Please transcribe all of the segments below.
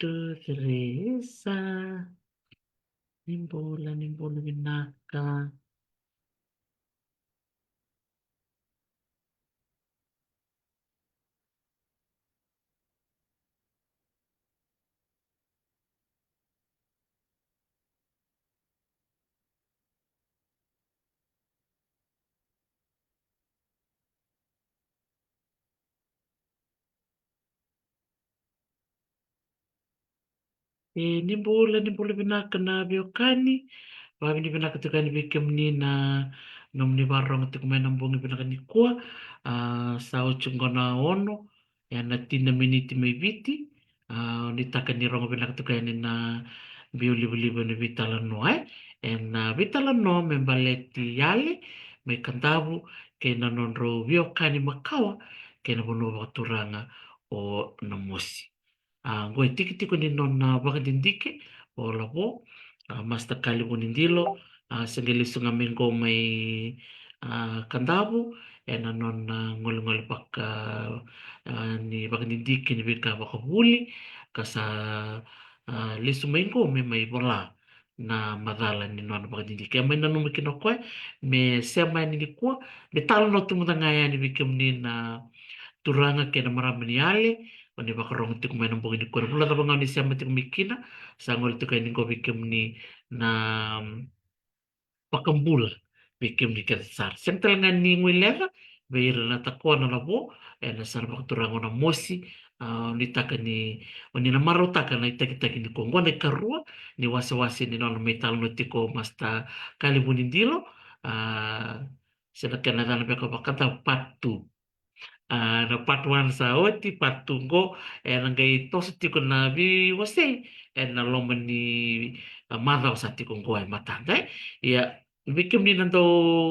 two, Teresa. Nimbola binaka. Nimbola binaka na biokani. Babi ni binaka tukani bikemni na nomni barong tukumena mbongi binaka ni kuwa. Sao chungona ono. Ya na tina miniti may biti. Nitaka ni rongo binaka tukani na biolibu-libu ni vitala noe. En vitala no membaleti yale. May kandabu. Kaya nanonro biokani makawa. Kaya nabuno wakaturanga o namosi. Ngoe tiki-tiko ni nona wakadindike o labo masta kali bunindilo segeli sunga mengo mai kandabu ena nona ngol-ngol baka ni wakadindike ni bika wakabuli kasa lisu mengo me mai bola na madala ni nona wakadindike mai nanu me kinokoe me sema ni kua me talo no tumutanga ni bikem ni na turanga ke na marama ni ale o ni wakarong tiku mai nang bongini kore mula ka bangau ni siama tiku mikina sa ngol tiku ni ko bikem ni na pakambula bikem ni katsar sem talanga ni ngui leva beira na takua na labo na sana turanga na mosi ni taka ni o ni na maro taka na itaki-taki ni kongo na karua ni wase-wase ni nona metal no tiko masta kali bunindilo sena kena dana beka bakata patu na part 1 sa oti, part 2 go, e nangai tosa tiko na vi wasei, e na loma ni madhaw sa tiko ngo ai matanda. Ia, bikim ni nanto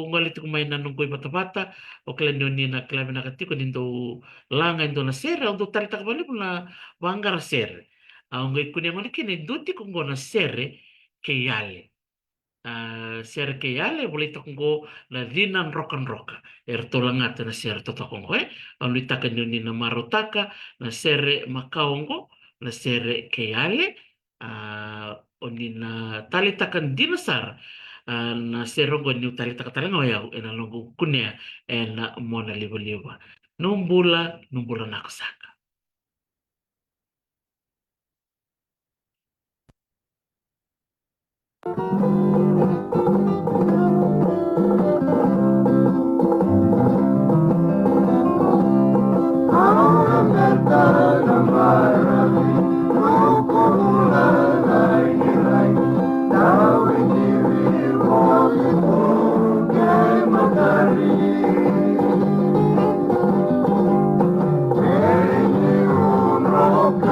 ngali tiko mai nanong koi bata-bata, o kala ni na klabe na katiko nindo langa indo na sere, o do tarita kabali mo na wangara sere. Ngai kunia ngoni kini, do tiko ngo na sere ke yale. Sere ke yale boleh tonggo na dinan rokan roka tolangata na sere totokongo onu taka ni na marotaka na sere makaongo na sere ke yale oni na tali takan dinasar na serongo ni tali takatalanga ya ena longo kunia ena mona liba-liba numbula nakusaka.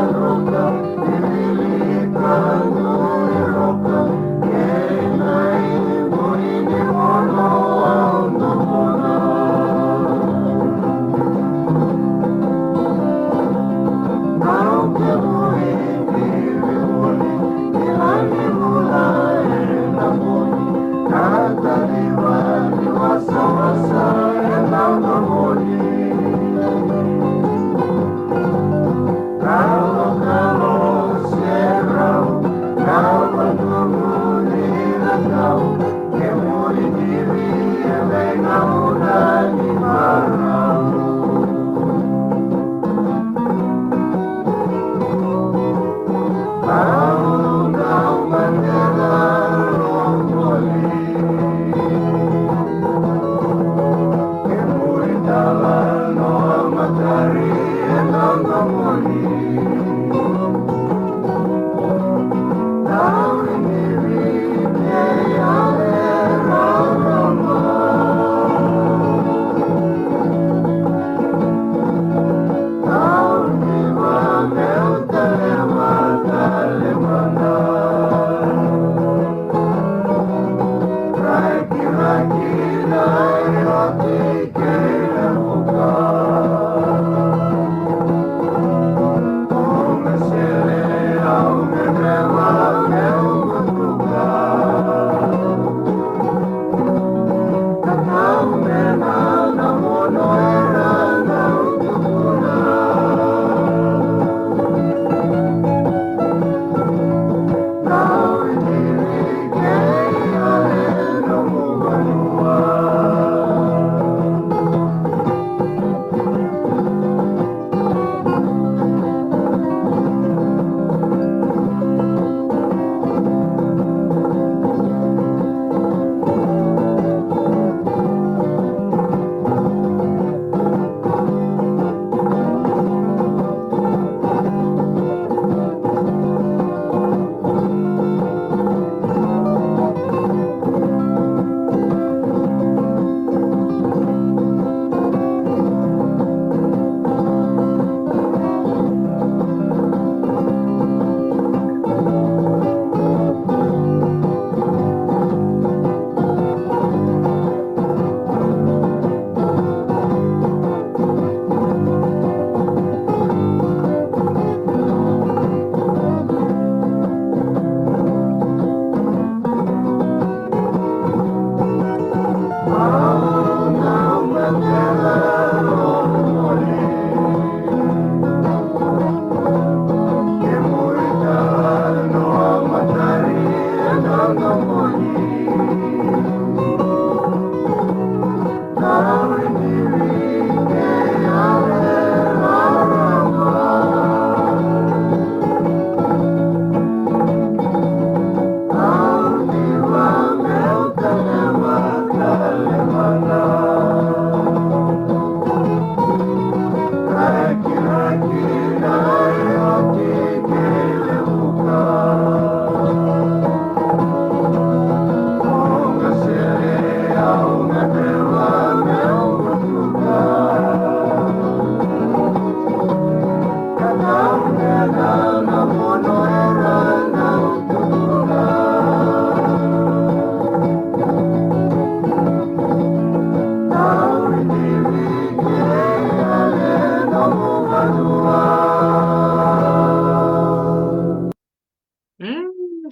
Roca,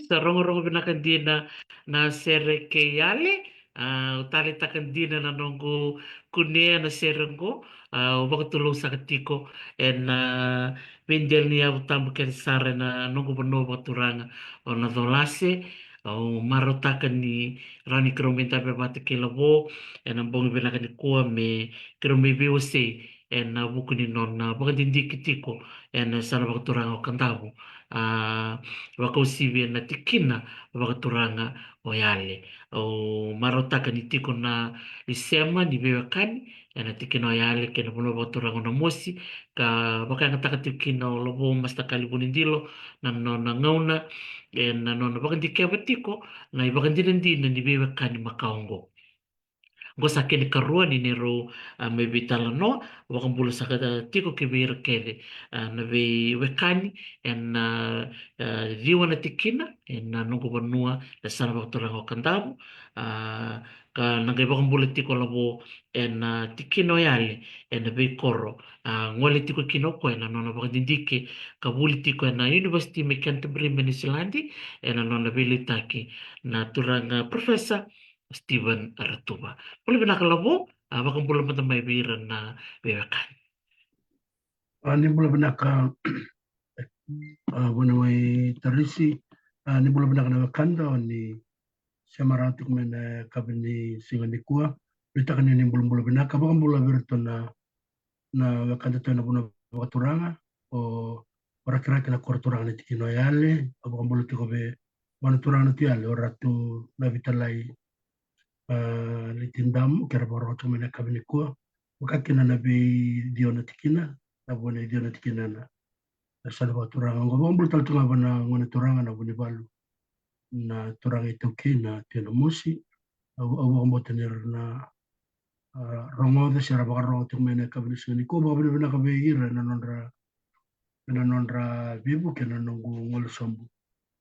sa rongo-rongo binakandina na sere ke yale utali takandina na nongo kunea na serengo wakatulong sa katiko en pinjal niya utambo kaya sare na nongo bano wakaturanga o na dolase o marotaka ni rani kromenta pe bate kilabo en ambong binakani kuwa me kromi biwase en buku ni non wakadindikitiko en sana wakaturanga o kandabu wakausivi na tikina wakaturanga o yale o marotaka ni tiko na isema ni bewakani na tikina o yale kena puno wakaturanga na mosi ka wakanga taka tikina o lobo mastakali bunindilo na ngauna na nona wakandike watiko na wakandinandina ni bewakani makaongo gosa kene karua ni nero me vitala no wakambula saka tiko ke beira kere na ve wekani en riwa na tikina en nungu banua na sana wakturanga kandamu ka nangai wakambula tiko labo en tikino yale en ve koro ngole tiko kino ko en nona wakandindike ka buli tiko en University me Canterbury me Nisilandi en nona vele taki na turanga professor Steven Ratuba. Boleh binakalabo, bakang pula mata may biran na bewakan. Ni bula benaka wana mai tarisi ni bula benaka na kanda ni semaratuk mena kabini singa ni kua lita kan ni bula benaka bakang bula berto na kanda tu na buna turanga o ora kira kina kor turanga ni tikino yale bakang bula tiko be wana turanga tu yale ora tu na vitalai ni tindamu kira boro tu mena kabini kua wakakina na be diona tikina na buna diona tikina na salva turanga ngo bombul tal tunga bana ngone turanga na buni balu na turanga itu kina tena musi au ngombo tener na rongo de sera bakar rongo tu mena ka bini suni ko ba bini ka beira na nonra bibu kena nongu ngol sombu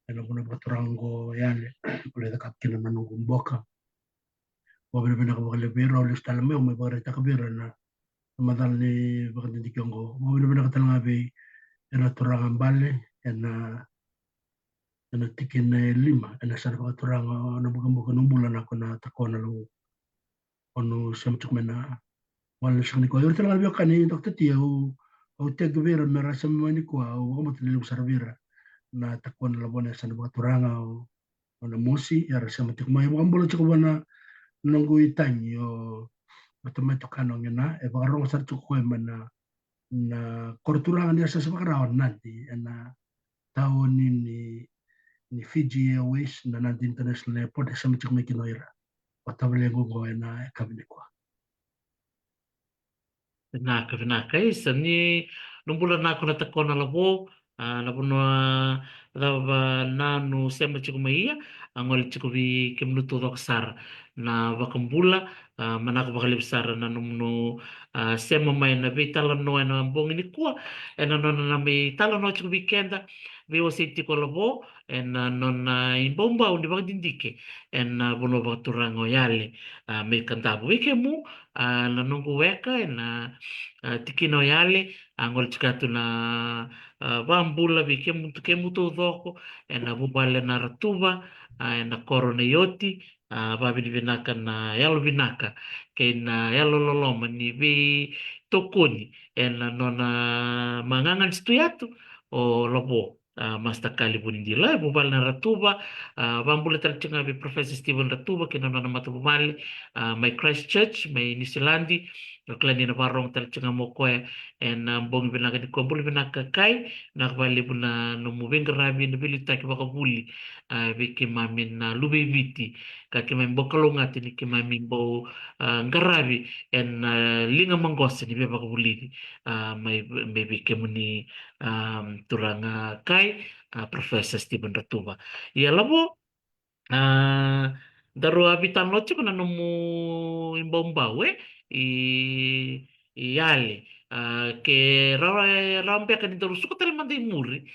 na buna baturango yale kule da kapkina na nongu mboka ba bini ka bakale beira o lista lame o me bare ta kabira na madal ni bakal dikongo ba bini ka talanga be ena turanga mbale ena na tikin na lima na sana ka turang na bukan bukan bulan ako na takona lo ono samtuk mena wala sa ko yo talaga biyo kani doktor tiyo o te gobera mera sa mani ko o mo tele sa rabira na takona la bona sana ka turanga o na mosi ya sa matik mai mo ambulo ko bana nanggo itanyo automatic kano na e ba ro sa ko mana na korturanga ni sa sa ka nanti na taon ni Fiji Airways na nanti international airport sa mitik may kinoira. Patabali ang gugoy na kabili ko. Vinaka, vinaka. Isa ni nung bulan na ako natakon na labo, napuno rava nanu sema chiku maia, ang wala chiku vi kimnuto dok sar na wakambula, manako bakalip sar na numno sema mai na vi tala no na bongi ni kuwa, na no na may tala no chiku weekenda, vi wasi tiko labo, no na imbomba undi baka dindike, buno baka turango yale, may kantabo. Wike mu, na nungu weka, tikino yale angol chikatu na bambula vi ke mutu doko na bubale na ratuba na korona yoti babi ni vinaka na yalo vinaka ke na yalo loloma ni vi tokoni na nona mangangan stuyatu o lobo masta kali bunindila bubal na ratuba bambula talchinga vi Professor Steven Ratuba ke na nona matubumali may Christchurch may Nisilandi klani na barong tal chunga mo ko en bong binaka di ko buli binaka kai na bali buna no moving rabi na bili taki baka buli biki mamin na lubi biti ka kimen bokalonga tini kimamin bo ngarabi en linga mangos ni be baka buli may biki muni turanga kai Professor Stephen Ratuba ya labo daru habitan noche kuna nomu imbombawe yale che rompe kan itu suka tali mandi muri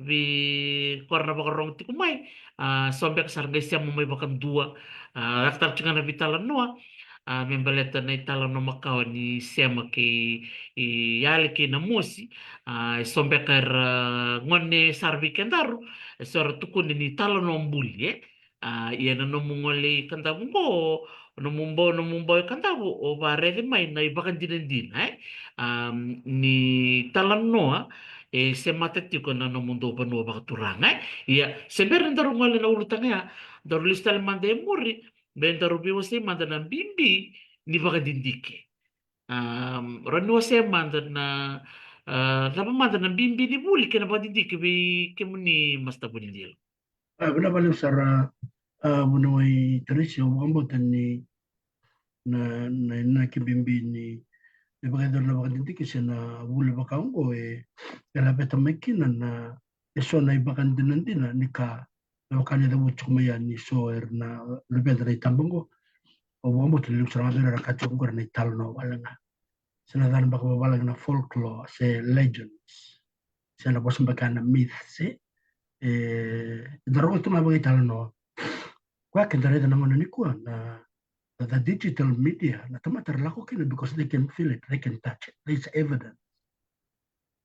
vi korna bakar rong tiku mai sombe ke sarga siam mai bakan dua aktar cunga na vitala noa membaleta na itala no makao ni sema i yale ke na mosi sombekar ngone sarvi kendaru sora tukuni ni tala no mbuli ia na no mungole kandabu no mumbo kandabu o barere mai na ibakan dinendina ni tala noa se matetiko na no mundo bano bakaturanga ia se merendaru ngole na urutanga daru listal mande muri Benta rubi wasi manda na bimbi ni baka dindike. Rani wasi manda na rapa manda na bimbi ni buli kena baka dindike bi kemuni masta bunindil. Bina balik sara buna wai tradisi o ambotan ni na kibimbi ni baka na baka dindike siya na buli baka ungo kala beta makina na eso na ibakan dinandina ni ka na baka nida wuchuk maya ni so na lebeda na itambango o wambo tuli lusara ngabira rakacho kukura na italo na walanga. Sinadhan baka babalag na folklore, se legends, se na bosan baka na myths, daro ito nga baka italo no. Kwa kendare na ngona ni kuwa na the digital media na tamatar lako kina because they can feel it, they can touch it. There's evidence.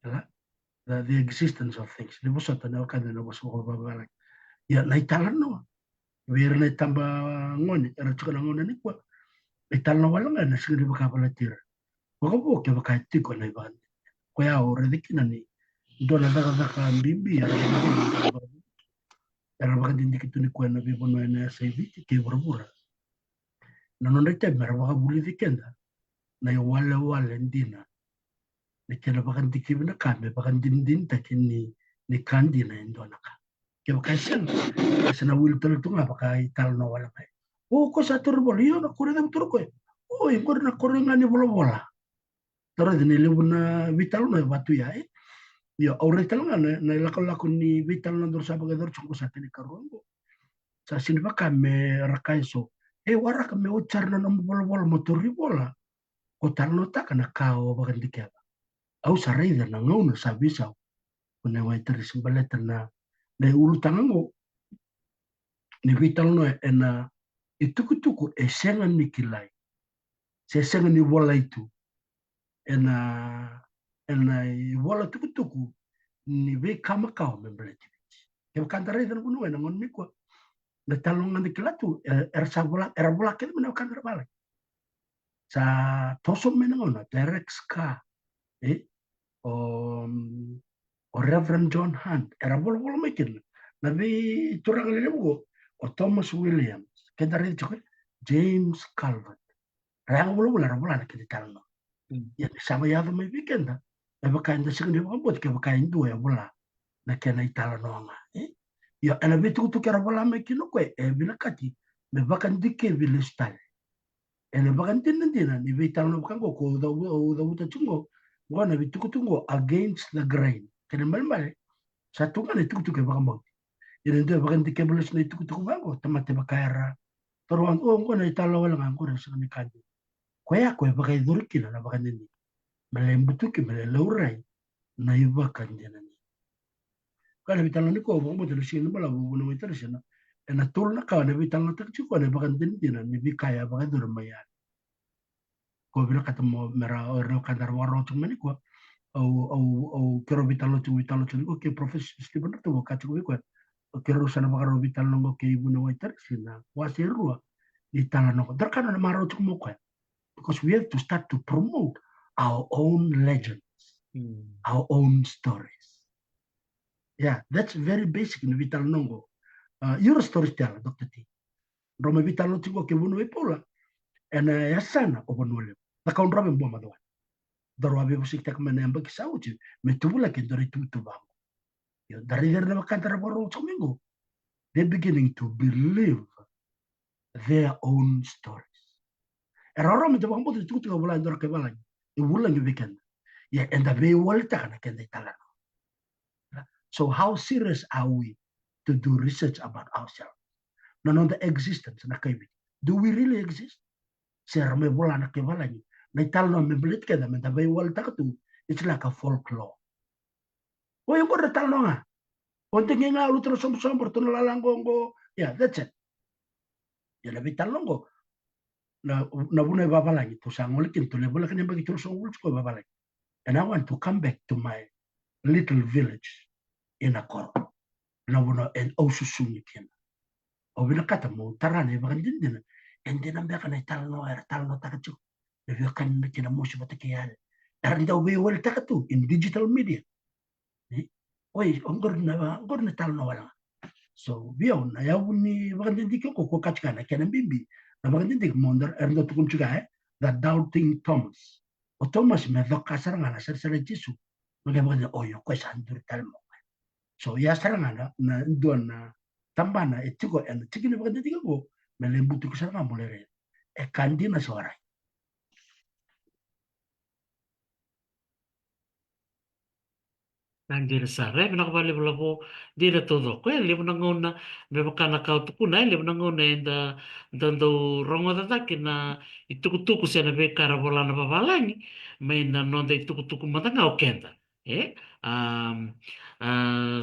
The existence of things. Di bosan ta na wakanda na bosan baka babalag. Ya na italo no. Wira na itamba ngoni, erachuka na ngona ni kuwa. Italo na walanga na sigari baka palatira. Wakapo kia baka itiko na ibandi. Kwa ya ore dikina ni dona daka mbimbi ya baka dindiki tuni kwa na bibo no ena saiviti ke burabura. Na nonda temera baka buli vikenda na yo wale ndina. Ni kena baka dindiki bina kame baka dindin takini ni kandi na indona ka. Kia baka isen na wili tolo tunga baka italo na wala kai. Ko sa turbol iyo na kore da turko. Yung kore na kore nga ni bola. Tara dini lebu na vitalo na batu ya Yo aure talanga na lako ni vital na dor sabaga dor chungo sa tini karongo. Sa siniba ka me rakaiso. Wara ka me uchar na namu bola motori bola. Ko talno ta kana kao bagan dikeba. Au sa reida na ngauna sa bisa. Kuna wai tari simbaleta na ulu tangango. Ni vital no na ituku sengan ni kilai. Se sengan ni bola itu. I wala tuku ni be kama kao membeleti. Kaya kantara itu nunggu na ngon mikwa. Na talongan di kilatu era bola kaya mana kantara balik. Sa tosom menangona Derek Ska o Reverend John Hunt era bola makin. Nabi turang lelebu o Thomas Williams. Kaya dari itu James Calvert. Rang bola na kita talong. Ya sama ya may weekend ha. Baka inda sige ni mabot kaya baka indo ya bola na kaya na italo nga. Ya ana bitu tu kaya bola may kinukwe binakati me baka ndike bilistal. Baka ndinandina ni vitalo baka ko da uta chungo. Wana bitu tungo against the grain. Kaya malmal sa tunga ni tuku kaya baka mo. Yan ndo baka ndike bilis na tuku bango tamate baka era. Pero ko na italo wala nga ko sa ni kadi. Kaya baka idurkina na baka nini. Malembutuki malelaurai na iba kanjana ni. Kala bitalo ni ko mo tele sino bala bu no mitare sina. Na tul na ka na bitalo tak chiko na bakan dindina ni bikaya baka durmaya. Ko bila kata mo mera oro kadar waro tumani ko au kero bitalo tu ko ke profesor Stephen to ka tu ko. Kero sana baka ro bitalo ngo ke ibu no mitare sina. Wasirua ditala no. Darkana na maro tu mo ko. Because we have to start to promote our own legends, our own stories. Yeah, that's very basic in Vital Nongo. You're a storyteller, Dr. T. Roma Vital Nongo ke bunu ipola. And yasana obonole. Na kaun rabe mboma doa. Daro abe busik tak mena yamba kisauti. Metubula ke dori tutu bango. Dari na makantara baro chomingo. They're beginning to believe their own stories. Erora me te bango te tutu kabula ndora ke balanya. Iwulang weekend. Yeah, and the way walta na kende talano. So how serious are we to do research about ourselves? No, the existence na kaibi. Do we really exist? Sera me bola na kebalani. Na talano me belit keda me the way walta tu. It's like a folklore. O yung kore talano nga. Konti nga utro som porto na lalangongo. Yeah, that's it. Yan na talano na buna babalangi to sangolikin to lebola kan bagi terus ongul ko babalangi. And I want to come back to my little village in Akoro. Na buna en osusumi kena. O bina kata mo tarane bakan dindina. And then I'm back and I tell no takachu. If you can kina mo siya batakiyal. And daw we will takatu in digital media. Oy, ongor na tal no wala. So biyo na yawuni bakan dindiki ko kachkana kena bimbi. Na bakan dindik mondar erndo tukum chuga that doubting Thomas. O Thomas me doka sarangana sara Jesu. Magabaga oyo kwesa andur talmo. So ya sarangana na doon na tambana etiko en tikini bakan dindiki ko melembutu ko sarangana molere. E kandi na suara. Nandiyo sa rep, nakabali mo po, di na todo ko, libo na nguna, may makana ka tuku na, libo na nguna, dando rongo tataki na itukutuku siya na be karabola na babalangi, may na nonda itukutuku matanga o kenda. Um,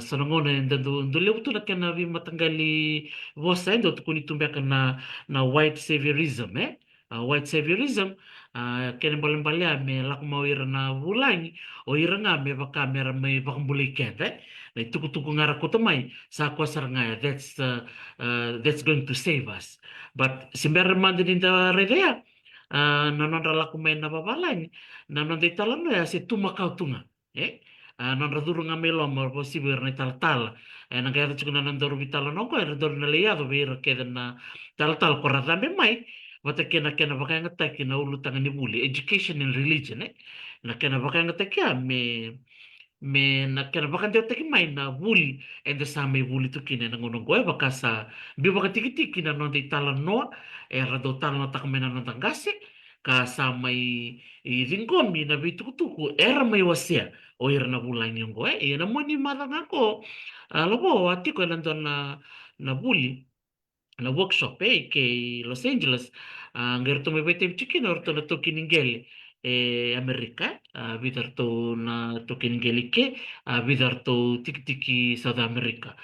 sa nguna, dando libo to na kena vi matanggali vosa, dando tukuni tumbeka na white saviorism, white saviorism, kena balimbalia, may lakumawira na bulangi, o ira nga me baka mera may bakambuli kete na tuku ngara ko tamay sa kwasar nga that's going to save us but si mera man din da redea nanondra la kumay na babalan nanondra talano ya si tumakau tunga nanondra duru nga melo mo posible na tal nang kaya tsuk na nandoru bitalo no ko redor na leado vera keda na tal ko rada me mai wata kena baka nga na ulutangan ni buli education and religion na kena baka nga me na kena baka dia taki mai na buli and sa may buli tu kina na ngunong goe baka sa bi baka tiki na non de tala no rado tala no takme na non tangasi ka sa may ringgomi na bi tuku era may wasia o era na bulan yung goe na mo ni madang ako labo ati ko nandun na buli na workshop che Los Angeles ngerto me bete chikin orto na to kiningel Amerika vidarto na to kiningel ke vidarto tiki South America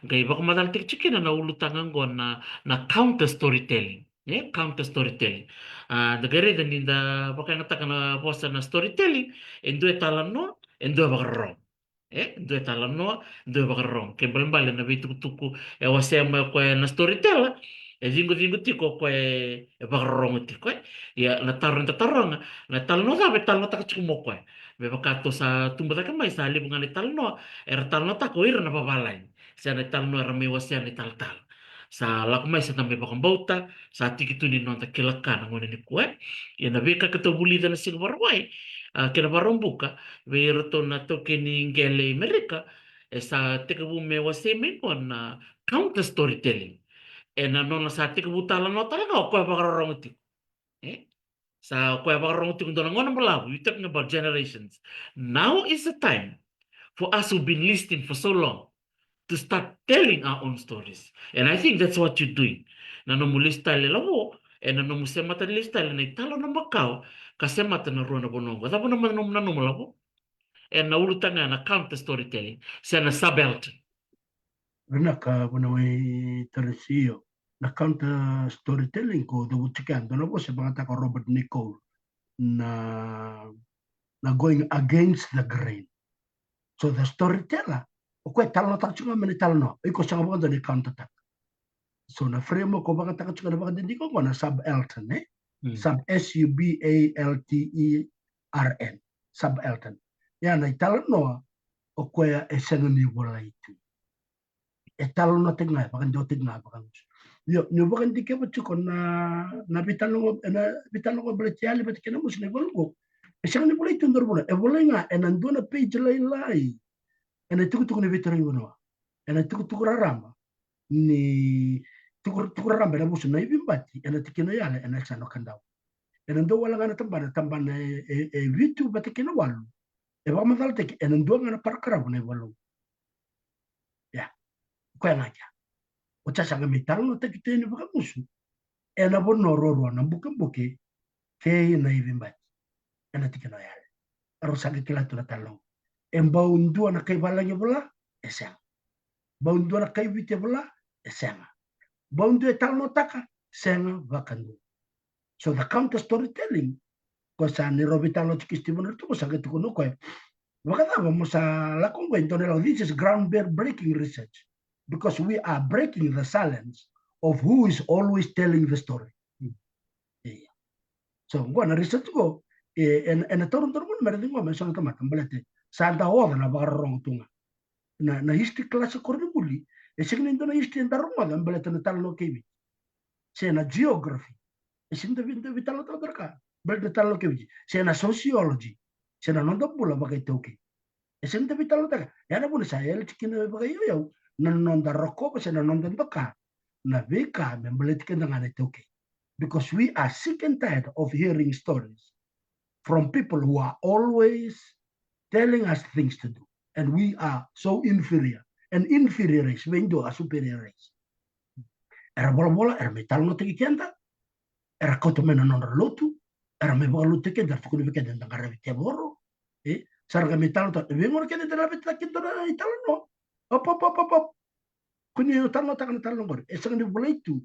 gai bak madal tik chikin na ulutangan go na counter storytelling counter storytelling da gare da ninda baka ngata kana posta na storytelling endo etalano endo bagarro due talano due bagarro che balbale na vitu tuku wasema kwa na storyteller vingo tiko kwa bagarro tiko ya na tarong na talno sabe talno tak chumo kwa be bakato sa tumba ka mai sa libungan ni talno talno ta ko ir na babalay sa na talno era me wasya ni tal sa lakmai sa tambe bakang bauta sa tiki tu ni nonta kilakan ngone ni kwa ya na beka ketobuli na silverway kena barombuka Vero na toke ni ngele Amerika sa tika bu me waseme kon counter storytelling na nona sa tika bu tala no talaga o kwa bakarong ti sa kwa bakarong ti kung ngona balaw we talking about generations now is the time for us who've been listening for so long to start telling our own stories and I think that's what you're doing na no mulista le lavo na no musemata lista le na italo na makao kasemata na ruana bonongo da bona man na no lavo na ulutanga na counter storytelling siya na subaltern Renaka buna may tarisio na counter storytelling ko daw chikan doon po sa mga taka Robert Nicole na going against the grain. So the storyteller o kwe talo tak chunga mani talo no iko sanga mga ni counter tak. So na frame ko baka taka chunga na baka dindi ko na subaltern sub SUBALTERN subaltern. Yan ay talo no o kwe esenga ni wala itu. Talo na tingna bakan do tingna bakan yo no bakan dike batu kon na bitalo bertiali bat kena mus ne bolgo esang ne boleh tundur bola e boleh nga enan do na page lai tuku ne vetero no tuku raramba ni tuku raramba na mus na ibimbati tikino yale sano kandau do wala nga tambana vitu bat kena walu ba madal tek do nga parkara ne walu ya ko nga Ocha sanga mitalo no te kitene baka musu. Ena bon no roro na buka buke ke na ivimba. Ena tikena yale. Aro sanga kila tula talo. Emba undua na kai balanya bola esang. Ba undua na kai vite bola esang. Ba undua talo no taka senga bakandu. So the counter storytelling, cosa ni Robitalo Chikistimun to Sagatuno, this is ground-breaking research because we are breaking the silence of who is always telling the story. So, when research go, and a torn meredingo mention to Matambalete, Santa Oda na Barong Tunga. Na history class accordingly, a second in history and the Roma than Belleton Talo Kivi. Say na geography, a single Vitalo Todraka, Belletalo Kivi, say na sociology, say na Nondabula Bagatoki. Esente vitalo taka. Yana pun saya cikina bagayo yau. Non da rokok se non da baka. Na beka membelet dengan itu. Because we are sick and tired of hearing stories from people who are always telling us things to do. And we are so inferior. An inferior race, vendo a superior race. Era bola, era metal no te kianta. Era koto mena non lotu. Era me bolu te kenda fukuni vikenda ngara viteboro. Sarga metal to vengono che della vetta che dona italo op quindi io tanno takana talo ngor e sanga ni bolaitu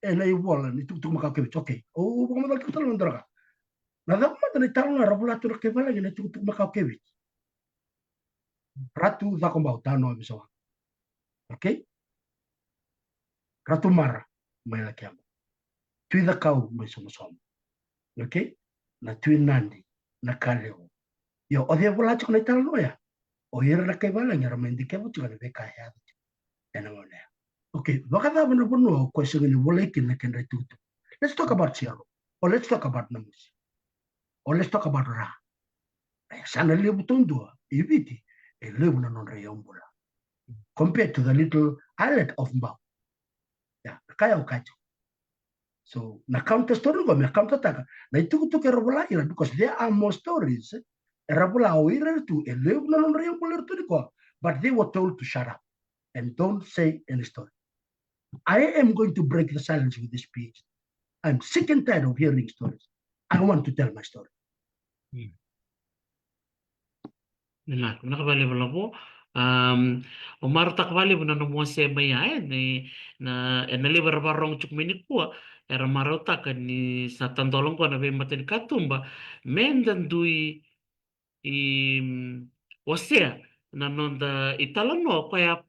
e lei vola ni tu maka ke ok o como dal talo ndra na da ma ni talo na rola tu ke vala ni tu maka ke ratu da komba tano abiso ok ratu mara mai la kiamo tu da kau mai somo somo ok na tu nandi na kaleo yo odia vola tu na talo ya o era la ke vala ni ramende ke buti kana beka ya enamone. Okay, question let's talk about Seattle, or let's talk about Namus, or let's talk about Ra. Sana Libutundu, Ibiti, a Libuna non Rayambula, compared to the little islet of Mbao. Yeah, Kaya Kacho. So, na counter story go, na counter taka. Na itu a Rabula ira because there are more stories. A Rabula oira to a Libuna non Rayambula to the core, but they were told to shut up and don't say any story. I am going to break the silence with this speech. I'm sick and tired of hearing stories. I want to tell my story. Nakabali wala po. Umaro takbali po na numuase maya na nalibar barong chuk minik po. Era marota ka ni sa tandolong ko na be matin katumba. Mendan dui wasea na nonda italano kaya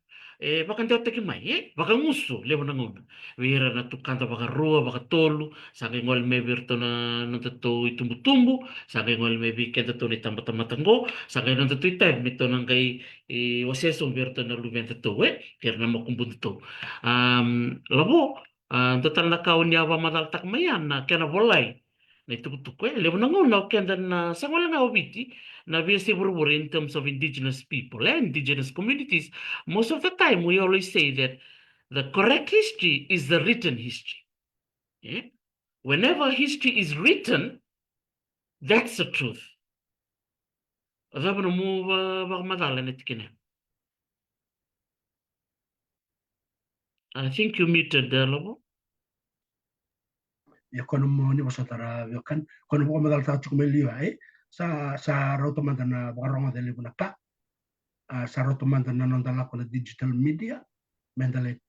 baka ndio teki mai baka ngusu levo na ngona vira na tukanta baka rua baka tolu sake ngol me virto na nonda to itumbu sake ngol me bi kenta to ni tamba tango sake nonda to itai mito nang kai wasea so virto na luventa to kira na makumbun to labo total na kaun ya ba madal tak mayan na kena volai na itukutukwe levo na ngona kenda na sangwala nga obiti na we say in terms of indigenous people and indigenous communities, most of the time we always say that the correct history is the written history. Yeah? Whenever history is written, that's the truth. I think you muted there, Lobo. Ekonomi wasatara kan kono mo madal ta chukumeli ai sa rotomanda na baronga dele bunaka sa rotomanda na nondala kono digital media mendale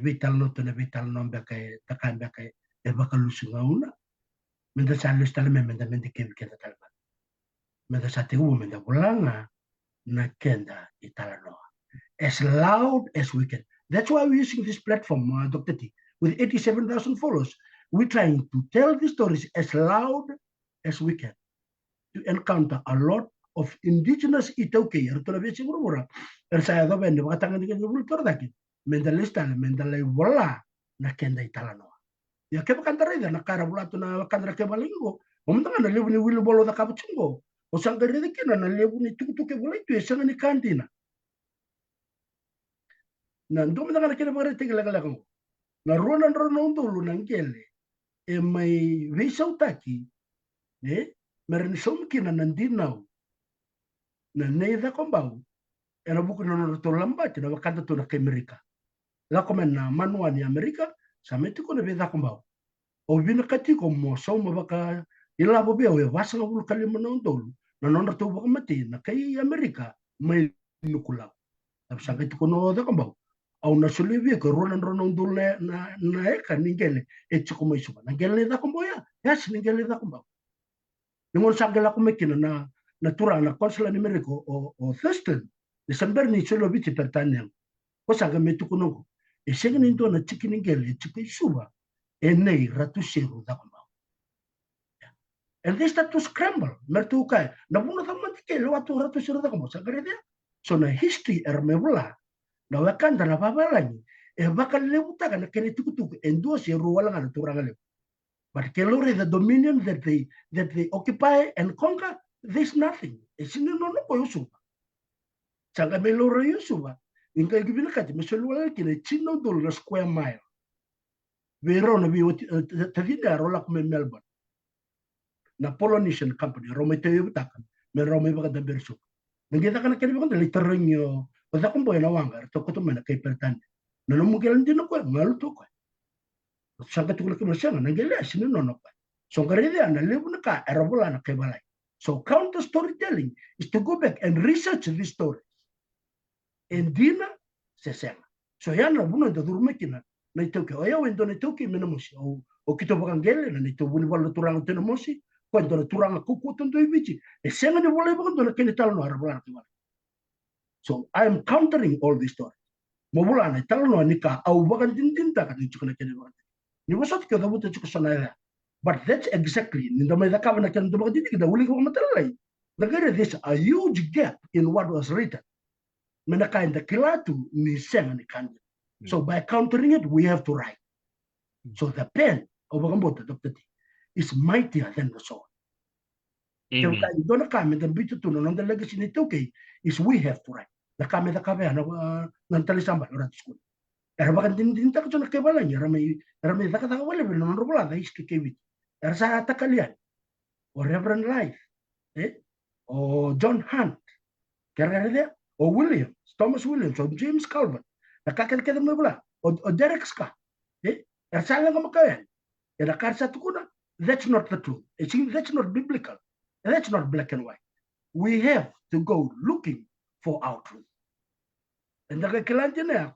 vital no tene vital no beke takan beke e bakalusu ngauna menda sa lustale menda mende ke ke talba menda sa tegu menda bulanga na kenda italano as loud as we can. That's why we're using this platform, Dr. T, with 87,000 followers. We're trying to tell the stories as loud as we can to encounter a lot of indigenous Itoke. Saya tahu benda katakan dengan bultor lagi. Mendalista, mendalai bola na kenda italano. Ya kaya kantara ida na kara bula tu na kantara kaya balingo. Omongan na lebu ni wilu bolo da kapuchingo. O sangkari de kina na lebu ni tuku bola itu esanga ni kantina. Na ndo mendanga na kina bagare tegala na ronan dulu nangkele e mai veisau taki meren somkina nandinau na neida kombau era buku na to lambati na wakanda to na Amerika la komen na manua ni Amerika sameti ko na veda kombau o vina kati ko mo so mo baka ila bo beo e vasa ngul kalima na ndolu na nonda to baka mati na kai Amerika mai nukula tapi sameti ko no da kombau au na sulivi ko ronan ronan dule na eka ningele e chuko mai suba ningele da komboya yes ningele da kombo ningon sagala ko mekina na tura na konsula numerico o Thurston December ni solo biti pertanyang ko saga metu kuno e segni ndo na chiki ningele chuko suba e nei ratu seru da kombo and they start to scramble mertu kai na buna tamati ke lo atu ratu seru da kombo sagare dia so na history ermebula na wakanda na babalani e bakal lebuta kana kene tukutuku endo se ruwala ngana turanga le but kelore the dominion that they occupy and conquer there's nothing esine no no koyosu changa melore yosuba inga gibina kati meselwala kine chino dol na square mile vero na bi tadina rola come Melbourne na Polynesian company romete yubutaka me rome baka da berso ngeta kana kene baka literrenyo Pada kumbo na wanga to ko to mena kay pertan. No mo gelan din ko ngal to ko. Sanga to ko siya na gele sino no ko. So garede na lebu na ka erabola na kay balay. So counter storytelling is to go back and research this story. And dina se senga. So yan na buno da durme kina na ito ke oya wendo na ito ke mena mosi o kito bakang gele na ito buni wala turang teno mosi ko ndo turang ko ko tondo ibichi. E senga ni wala bakang do na kenitalo no erabola na kay balay. So I am countering all these stories. Mobula na talo ni ka au bagan din ta ka ni chukuna kene bagan. Ni wasat ka dabu ta chukusana ya. But that's exactly ni ndama da ka na kan dabu din da wuli ko matalai. There's a huge gap in what was written. Mena ka inda kilatu ni senga ni kandi. So by countering it we have to write. So the pen of Bagambota Dr. T is mightier than the sword. Amen. Don't come and beat to no the legacy ni okay is we have to write. The kame da kabe na talisamba ora school. Era bakan din ta ko na kebala ni ramay da ka wala no rola da iski kebit. Era sa ta kalian. O Reverend Life, o John Hunt, kaya o Williams, Thomas Williams, o James Calvin. Nakakal ka mo bula. O Derek Scott. Era sa lang makayan. Era karsa tukuna. That's not the truth. That's not biblical. That's not black and white. We have to go looking for our truth. And the Kilanjana,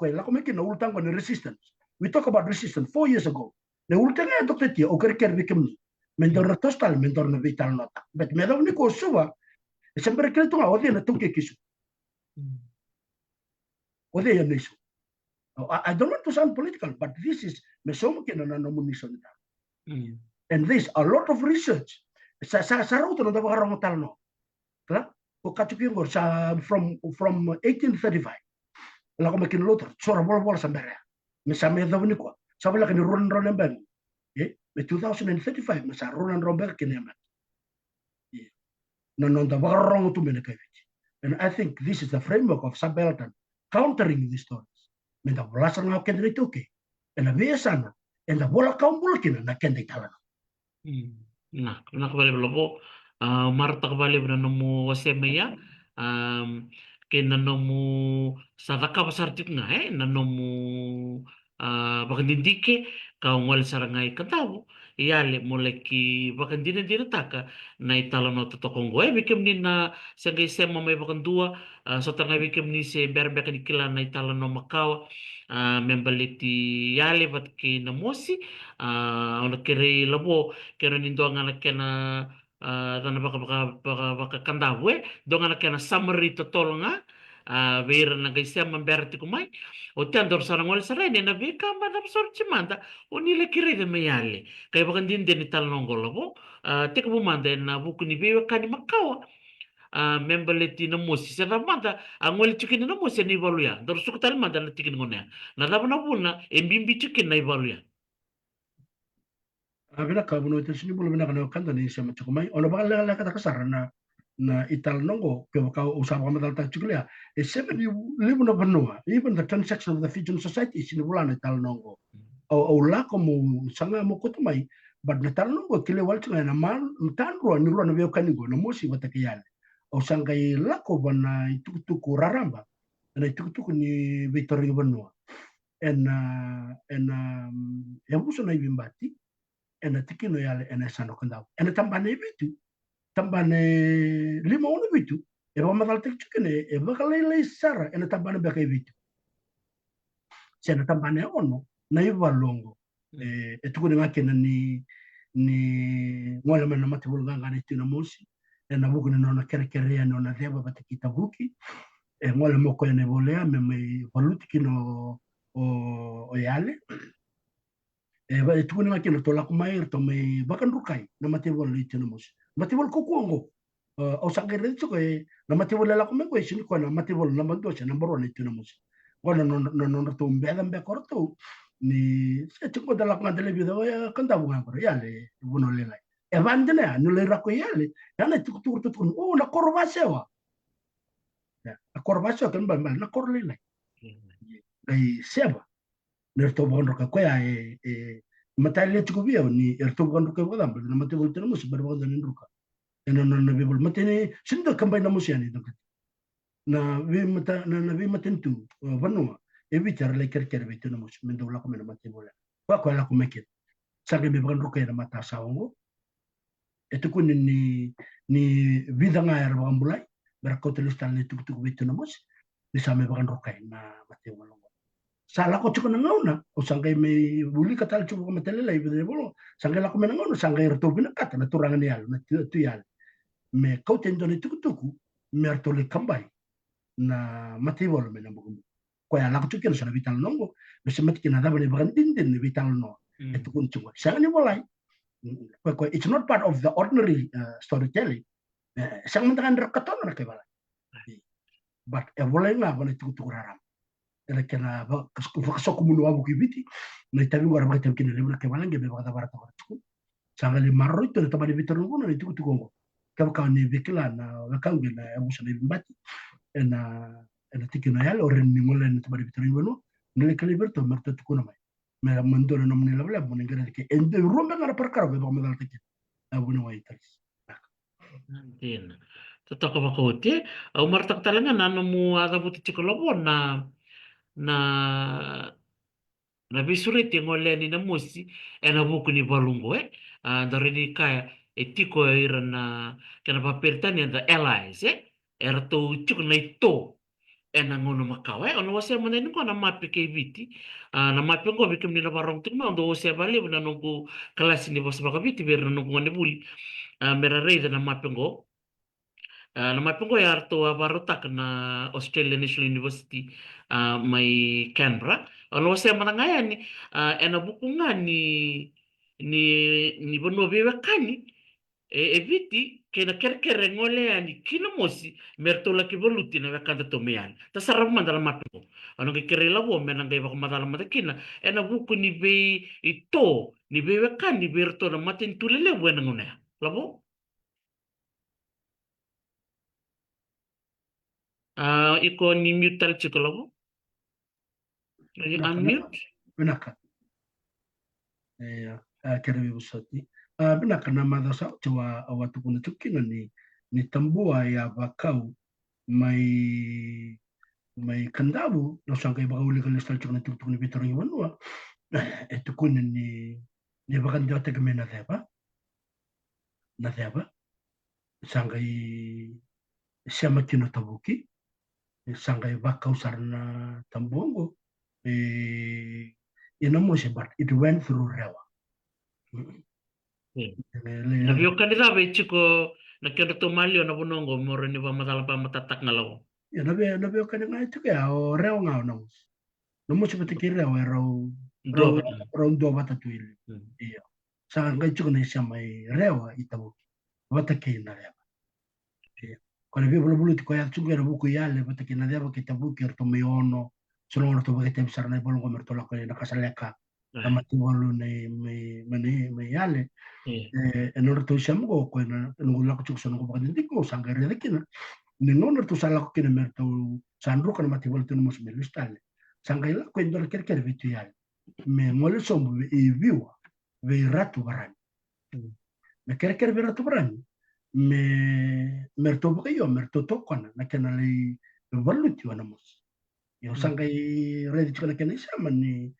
resistance. We talk about resistance 4 years ago. The ultanga Dr. T, o kerker became mentor na tostal, mentor na vital nota. But meron ni ko suwa, siyempre kito nga, odi na tungke kisu. Odi yan niso. I don't want to sound political, but this is mesomo kinana nomunisyon nita. And there's a lot of research. Sa ruto na daw karang talno. Kla? O katukin ko sa from 1835. Wala ko makin lutar. Sora bol sa mere. Mesame daw ni ko. Sa wala kani ron ben. By 2035 masa ron ben kinema. No da warong to menekavit. And I think this is the framework of Subaltern countering these stories. Men da bolasan nga kendri toke. And a sana. And the bola kaumbulkin na kendri talano. Nah, nakabali po. Marta kabali na mo wasemaya. Kaya mo sa nakapasartit nga mo bakandindike kaungal sarangay katawo. Iyali mo laki bakandina taka na italo no totokong goy. Bikim ni na sa gaysema may bakandua. So tangay bikim ni si berbe kanikila na italo no makawa. Membaliti yali bat ki namosi. Nakiri labo kero nindo nga nakena dana baka kandabwe do nga nakena summary totol nga vera na gaisya mamberti kumay o tandor sarangol sarene na vika madam sorchimanda o nila kiride mayali kaya baka din din italongo labo tek bumanda na buku ni bewa kani makawa membaliti na musi sa manda ang wali chikin na musi ni valuya dor sukutal manda na tikin ngone na labo na buna embimbi chikin na ivaluya. Abila ka buno ito sini bulu bina kana kanta ni siya chukumay. Ono ba la kata kasar na ital nongo ke ka usama kama tal chuklia. E seven libu na banua. Even the transaction of the Fijian society sini bula na ital nongo. O la como sanga mo kutumay. But na tal nongo kile wal chunga na man tanro ni ro na veo kanigo na mosi batakiyale. O sanga la ko bana itukutuku raramba. Na itukutuku ni Victoria banua. En yabuso na ibimbati. Ena tikino yale ena sano kandau. Ena tambane bitu. Tambane lima ono bitu. Eba madal tek chukene. Eba kalele sara. Ena tambane baka bitu. sena tambane ono na iwa longo e tukuni ngake na ni ngole mana mate vulga ngane tina mosi e na buku na kere kere ya na deba batakita buki e ngole moko ene volea me valuti kino o yale e tukuni ngake na tola kumai to me bakan rukai na mate vol tina mosi mate vol kukuongo o sangere tsuko e na mate vol la kumai ko sini ko na mate vol na mando se number 1 tina mosi wala no to mbega mbe korto ni se tsuko dalla ngande le video ya kanda bunga ko yale buno le lai e vandene no le rako yale yana tuku tuku o na korva sewa na korva sewa kan ba na korle lai ai seba nerto bondo ka ko ya matale tuku bio ni erto bondo ka ko dam na mate volteno mo super bondo ni ruka eno no bibul matene sindo kambay na mo siya ni na vi matentu vanua e vitar le kerker vitino mo mendo la come na mate vola kwa la come che sabe me ban roke na mata saongo e tu kun ni vida nga er bambulai berko telistan le tuk tuk vitino mo ni same ban roke na mate vola sala ko chukuna ngauna o sangai me buli katal chuko matele lai vidre bolo sangai la come ngauna sangai rto bina kata na turanga ni al na tu yal me ko tendo ni tuk tuk merto le kambai na mate vola me na bugu ko ya la ko tukelo sana vital nongo be se mati na daba le bagan din vital no et kun chunga sa ni volai ko it's not part of the ordinary storytelling sang mantan rakaton na ke bala but e volai na bana tu raram ele kena ba so ko mulu abu kibiti na tabi wara ba tabi kina le ke bala nge be ba bara ta tu sang le marro to ta bali vital no na tu gongo ka ka ni vikla na ka ngi na abu sana bimbati ena tikina yale ore ni ngole na tabari bitari wono ngele kali berto marta tukuna mai me mandore no mne labla bon ngere ke ende rumba ngara perkara be ba medal tike abu no wai taris Antina. Totoko makote. Au martak talanga nano mu ada buti chikolobo na visurete ngole ni na musi ena buku ni balungo dari ni kaya etiko ira na kana papertani the allies era to chuk na ito ena ngono makawa ono wase manene ko na mapi ke viti na mapi ko bikim ni na barong tikma ondo wase bali na nungu kelas ni bos baka viti ber nungu ngone buli mera reida na mapi ngo na mapi ngo ya arto abarotak na Australian National University mai Canberra ono wase manangaya ni ena buku nga ni bono bewe kani e viti che na kerkere ngole ani kino mosi mertola ki voluti na vakanda to mean ta sarab mandala mapo ano ke kere la bo mena ngai bak madala madakina ena buku ni be ito ni be wakan ni berto na matin tulele wena ngone labo iko ni mutal chiko labo ni unmute benaka kere bi busati benaka na madasa chwa watu kuna tukina ni tambua ya bakau mai kandabu no sangai baka uli kali stal chukna tuk ni bitaro wanua e tukun ni bakan jota keme na theba sangai siama kino tabuki sangai bakau sarna tambongo ina mo but it went through rewa na vio kanida be chiko na kero to malio na bonongo moro ni ba madala pa matatak na lawo ya na be kanida itu ya o rewa ngau na mo seperti kira rewa raw do bata tuili iya sangai chukna siama rewa itabuki bata kina rewa Quando vi voluto ko ya tsuga na buku yale bata kina deba kita buku erto meono sono orto ba kita bisar na bolongo merto la ko na kasaleka na mati wolu me yale en orto shamgo ko na ngula ko tsukso no ba ndiko sangare de kina ni non orto sala ko kina merto sandro ko mati wolu no mos melustale sangay la ko ndor kerker vitu yale me mole sombu e viwa ve ratu barani me kerker ve ratu barani me merto ba yo merto to kona na kana le valuti wana mos yo sangai redi chona kana sama ni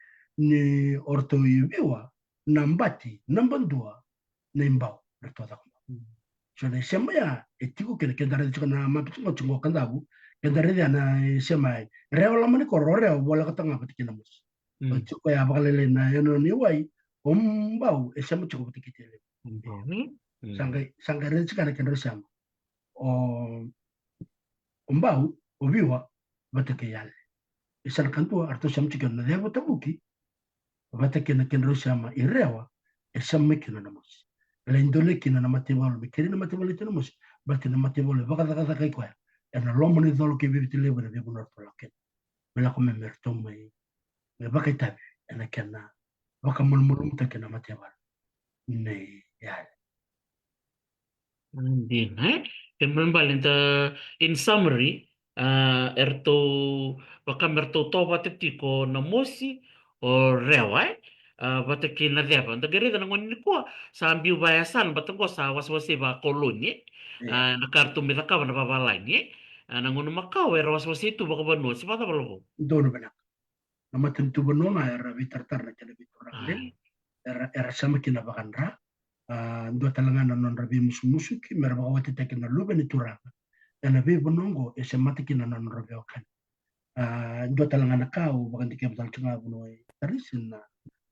orto yiwa nambati nambandua nembao merto da chona sama ya etiko kene kenda redi chona ma pitungo chungo kandabu kenda redi ana sama reola mani korore wala katanga pati kina mos o chuko ya bakalele na yano ni wai ombau esama chuko tikitele sanga rezi kana kendo sama o ombau obiwa batake yale isal kantua arto sam chuko na debo tabuki batake na kendo sama irewa esama kina na mos la indole kina na matebalo bekeri na matebalo tena mos bate na matebalo baka kai kwa ena lomo ni dolo ke bibitile bana bebu norto laken mela come mertomai me baka tabi ena kana baka mulmulum take na matebalo ne ya Din, Kembali in summary, erto baka merto to batetiko na mosi o rewa, batake na deba. Da gere na ngoni ko sa ambiu bayasan batango sa waswasi ba koloni, ya na kartu me da na babalani, na ngono makau era waswasi tu baka banu si bata balo. dono bana na matentu banona era vitartar na kena biturang Ai. era sama kina bakandra ndo talanga non rabi musu ki mer ba wati tekina lube ni turanga ena be bonongo e se mati kina non rabi okan ndo talanga na kau bakan dike betal cunga bono tarisin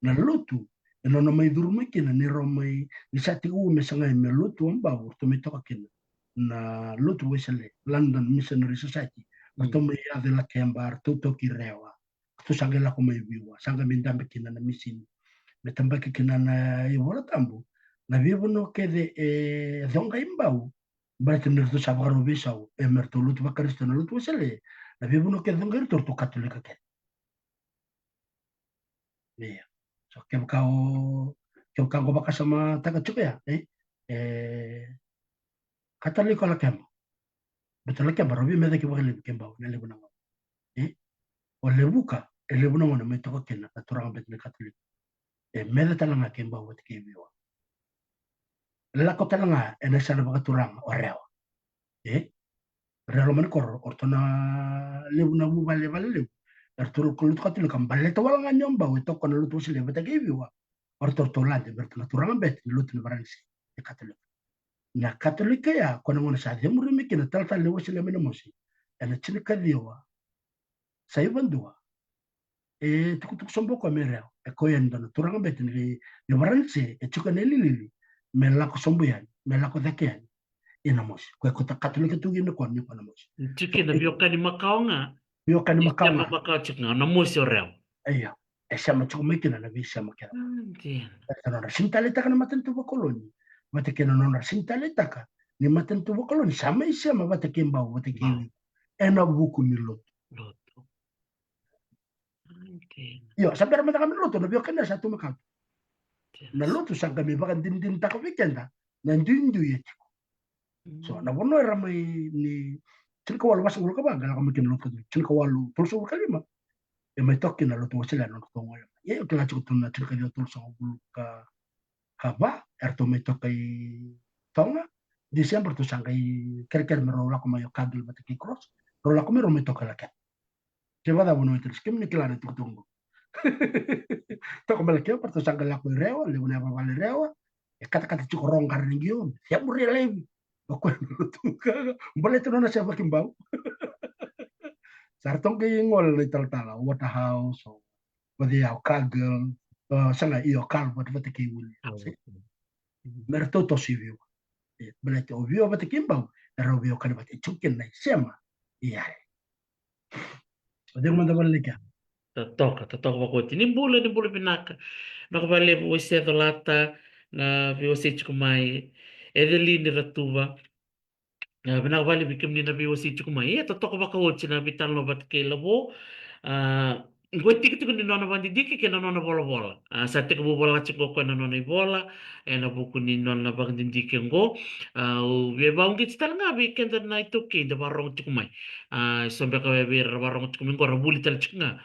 na lutu eno no mai durma kina ni romai ni sati u me sanga me lutu amba urto me toka kina na lutu wesele London Missionary Society urto me ya de la kembar to ki rewa tu sanga la ko mai biwa sanga mindambe kina na misini me tambaki kina na iwola tambu na vivo no quede zonga imbau bate nerto sabaro bisau e merto lutu bakaristo na lutu wesele na vivo no quede zonga torto katolika ke Iya. So kem kau baka sama taka cuka ya katoliko la kem betul la kem robi meda ke bakal kem bau na lebu nang o lebuka e lebu nang na me toka ken na turang betul katolik meda talanga kem bau wat ke biwa la ko talanga ena sana baka turang o rewa relo man kor ortona lebu na bu bale bale lebu ertul kulut katolik kam balle to wala nganyom bau to kono lutu sile beta ke biwa ortor to lande bertuna turang bet lutu na baransi e katolik na katolika ya kona ngona sa demuru mi kina tal tal lewo sile mena mosi ana chini kadiwa sa ibandua tuku tuku sombo ko mereo e ko yanda na turanga betin ni baranse e chuka ne lili me la ko sombo yan me la ko dakian ina mosi ko ta katolika tu gina ko ni kona mosi Tiki na biyo ka ni makau nga, yo kan isya makanga makau chik nga, na mosi o reo. ayo e sama chuku mi kina na bi sama kera Din. no sintalita kana matan tu koloni mate kena no sintalita ka ni matan tu koloni sama isema mate kembau mate kewi ena buku ni lo Loto. Din. yo sabar mata kami loto na biyo kana satu makam na loto sang kami bakan din ta ko weekenda na dindu yeti so na wono era mai ni cinka walu masuk ka ba gala kami kin loto cinka walu tulso kalima e mai tokki na loto wasila no to ngol ye yo kala cukup na cinka yo tulso ka ba erto mai tokki tonga Desember tu sangkai ker mero la kuma yo kadul mata ki cross ro la kuma ro mai tokki la ket ke bada wono itu skim ni kila tu tunggu to ko mel ke parto sangka la ko rewa le una ba le rewa e kata cukup rongkar ni gyo ya muri levi ko tu ka boleh tu na siapa kimbau sartong ke ngol ni tala Waterhouse o podi au kagel sanga io calvo de te ki wuli merto to sivio boleh tu ovio bate kimbau era ovio kan bate chukin na sema iya ode manda balika Toka wakoti. Ni bula pinaka. Nakabali po siya lata na viwasi chukumai. Edeli ni ratuba. Binakabali bikim ni na viwasi chukumai. Toka wakoti na bitan lo bat kay labo. Gue tiki tiki ni nona bandi diki ke nona bola bola. Sa tiki bu bola chiko ko na nona bola. Na buku ni nona bandi diki ngo. Be baung kit tal nga be kenda na ito ke da barong chukumai. Sampai ka be barong chukumai ko rabuli tal chukumai.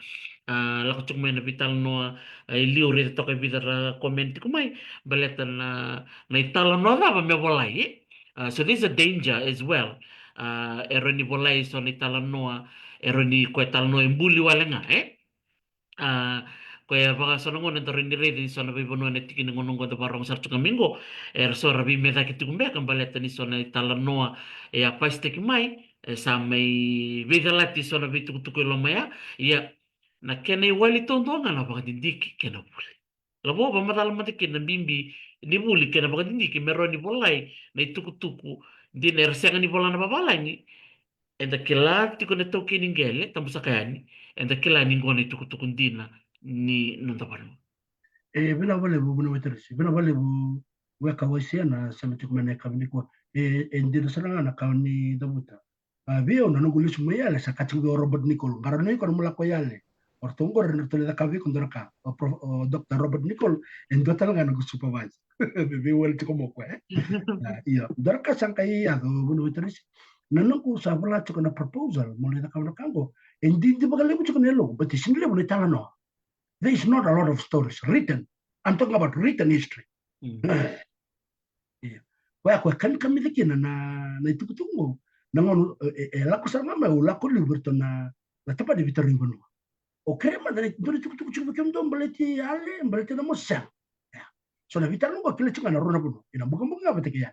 Lako chukumai na bital no liu re to ka bidar comment kumai baletan na itala no na ba me bolai. So there's a danger as well. Eroni bolai so ni tala no eroni ko tala no embuli wala nga kaya baka sono ngono to rin dire sono be bono ne tikin ngono ngo to barong sartu kamingo so rabi meda kitu kumbe kan baleta ni sono itala no apa ste mai sa mai veda lati sono bitu kutu ko lo maya ya na kena iwali tondonga na bakadindiki kena buli la bo ba madala mate kena bimbi ni buli kena bakadindiki mero ni bolai na itukutuku di na ersenga ni bola na babalai ni enda kila tiko na toke ni ngele tambusa kayani enda kila ni ngone itukutuku ndina ni nontabano Vina vale bu buna weterisi vina vale bu weka waisia na sema tukumene kabini kwa ndino sana na kauni dabuta vio na nungu lisu mayale sa kachingi o Robert Nicol ngarano iko mula ko yale ortongo rena tole da kavi kondoraka o Dr. Robert Nicol endo talanga na supervise bebe wel tiko mo kwa iya doraka sangkai ya do buna weterisi na nungu sa bula tiko na proposal mole da kauna kango ndi di bagale bu tiko nelo but isinle bu tala no there is not a lot of stories written. I'm talking about written history. Yeah. Kwa kan kami dikina na itukutungo na ngono la ko sama ma la ko liberto na tapa de vitar ngono. O crema na do tukutuku chuku kendo mbaleti ale mbaleti na mosa. So na vitar ngo kile chunga na rona buno. Ina buga buga bateke ya.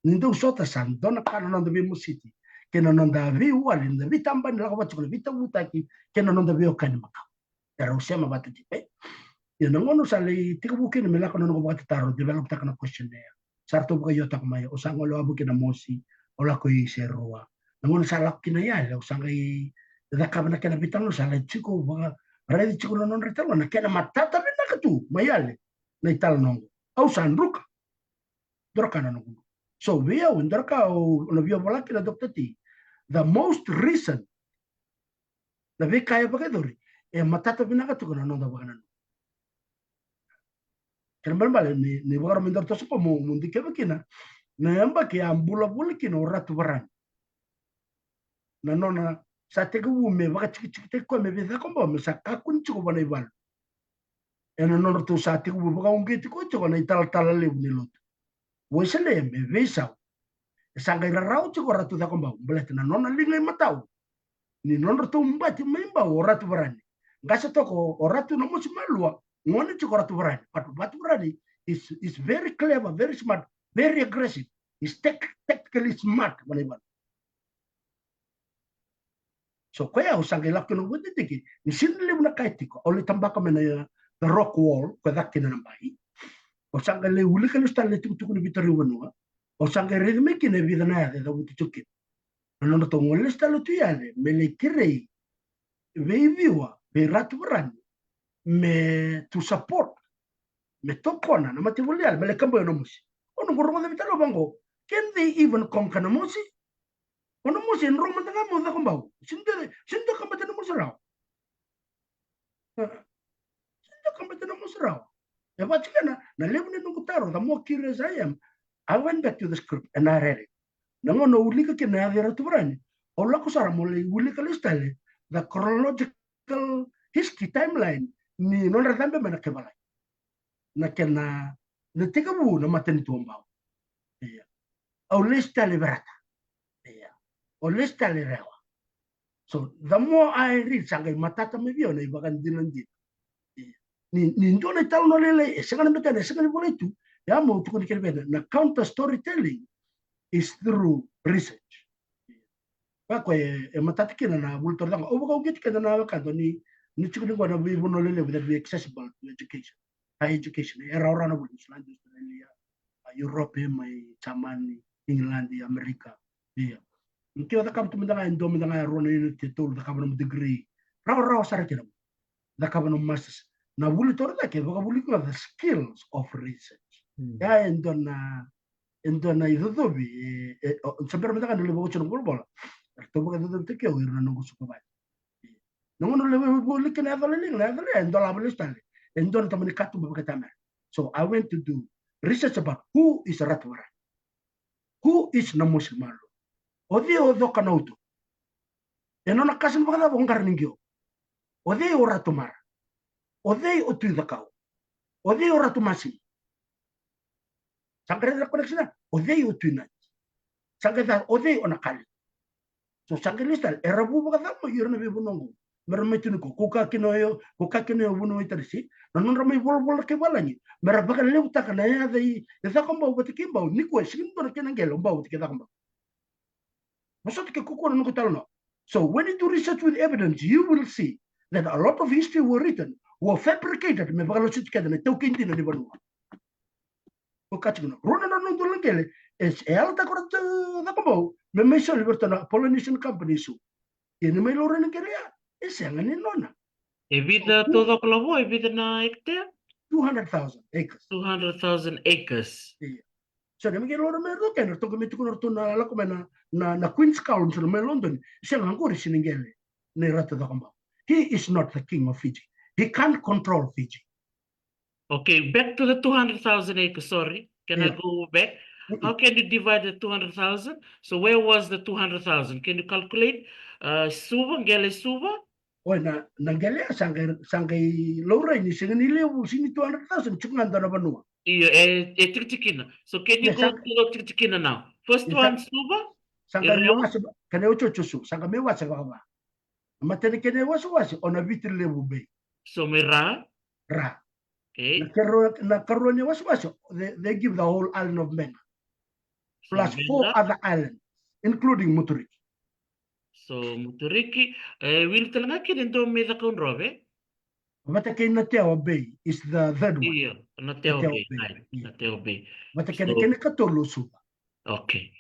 Nindo sota san dona kana na do city. Kena nonda vi wali na vitamba na ko batiko vita utaki kena nonda vi okani maka. Era usema batu tipe. Ya nangono sale tika buke ni melaka nono bati taro develop ta kana questionnaire. Sarto buka yota kuma o sango lo abuke na mosi o la ko iserua. Nangono sala kina ya o sanga I da kabana kana bitano sala chiko ba redi chiko non retalo na kana matata bina katu mayale na ital nongo. Au sanruka droka na nongo. So via undroka o no via bola kina doktati. The most recent na ve kaya bagadori matata bina katu kana nonda bagana. Kerembal bale ni bagaro mindar to supo mo mundi ke bakina na yamba ke ambula bula kina oratu baran na nona sa te ku me baka chiki chiki te ko me beza kombo me sa ka kun chiko bana ibal ena nona to sa te ku baka unge te ko chiko na ital tal le ni lot wesele me vesa sa ga rau chiko ratu da kombo bele na nona linga matau ni nona to mbati memba oratu baran ngasa to ko oratu no mo malua ngone chiko ratu barani but ratu barani is very clever, very smart, very aggressive. He's technically smart whenever. So kaya usang ilak no wudi tiki ni sinle na kaitiko oli tambaka mena the rock wall ko dakina na bai usang le uli ka lustan le tuku ni bitari wanua usang rhythm ki ne vidana ya da wuti tuki no to ngol stalo tu yale mele kirei veiviwa be ratu barani me to support me topona na mativulial me le kambo no musi ono gorro de vitalo bango can they even conquer no musi ono musi en roma tanga mo da komba sinde kambate no musi raw sinde kambate no musi raw e ba chikana na levne no gutaro the more curious I went back to the script and I read it nango no ulika ke na dera tubrani o la kusara mo le ulika listale the chronological history timeline ni non radambe mena kebala na kena na tika bu na mateni tumbao iya o lista liberata iya o lista rewa so the more I read sanga matata me vio na ibagan dinandi ni ndone tal no lele sanga mbeta sanga boletu ya mo tu ni kelbe na counter storytelling is through research ba ko matata kina na bulto danga o ba get kana na ka ni chukuni ngona bi bono lele that be accessible to education high education era ora na bulto Iceland Australia Europe mai chamani England America iya nke da kam tumda ngai ndo mda ngai rona ni te tol da kam degree raw sara kina da kam no masters na bulto da ke ba bulto the skills of research ya endona idobi saber mda ngai le bo chono bola to ba do te ke o irna no su ba no le bo le kina da le endo la bulto endona tamani katu ba ka tamar so I went to do research about who is Ratwara, who is Namusimalu. Odi odo kanauto. Eno na kasin baka bongar ningyo. Odi o Ratumara. Odi o Tuidakao. Odi o Ratumasi. Sangre da koneksina. Odi o Tuinat. Sangre da odi o Nakali. So sangre listal. Erabu baka mo yurna bibunongo. Mermetinu ko kuka kinoyo buno itarisi non ramai bol ke balani mer baka lew ta kana ya dai esa komba ubati kimba ni ko shin do ke nangelo mba ubati da komba masot ke kuko no ko talno so when you do research with evidence you will see that a lot of history were written, were fabricated, me bagalo sit kada na tau kinti na di banua. O kachiguna. Rona na nung tulang kele, es alta korat na kamo, me may sa liberta na Polynesian company su. Ini may lora na kele ya, es yang ani nona. E vida todo klobo, e vida na hectare? 200,000 acres. 200,000 acres. So na migi lora me ro kena, to kami tukuna to na la kome na Queen's Council me London, siya nganguri siningele, ni rata da kamba. He is not the king of Fiji. He can't control Fiji. Okay, back to the 200,000 acres, sorry. Can I Yeah. go back? How can you divide the 200,000? So where was the 200,000? Can you calculate? Suva, ngele suva? O na nangele sangay lora ni singani lewu sini 200,000 chukanga na banua. Iyo, tiktikina. So can you Yes, go to the tiktikina now? First Yes, one, suva? Sangka Ireo? mewa kane ocho chusu, sangka mewa sa kaba. Matene kene wasi ona vitri lewu be. So mera? Ra. Okay. Na karo ne wasi, they give the whole island of Menga. So Plus 4 Menga. other islands, including Muturiki. So Muturiki, will talanga kinendo me the konrobe? Matake na Tewa Bay is the third one. Iyo, na Teo Teo Bay. Bay. Right, na Teo Bay. Matake So- kene katolo suba. Okay.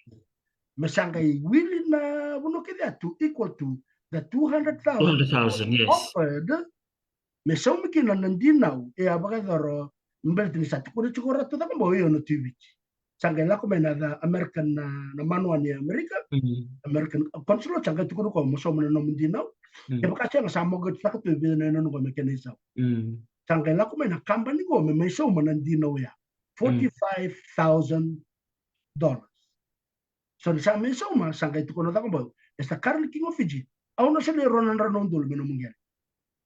Masangay willing na uno kaya to equal to the 200,000 200,000, yes. offered. Me somiki na nandinaw e abaga daro mbelti ni sati kuna chukura to tako mo no TV. Sangay la ko na the American na manwa ni America, American consul sangay tukuro ko mo somo na nandinaw. E baka siya sa mo gud sa to bi na no ko mekanisa. Sangay la ko na company ko me somo nandinaw ya. $45,000. So sa me soma sangay tukono tako mo. Esta current king of Fiji. Aw no sila ronan ranondul me no mungyan.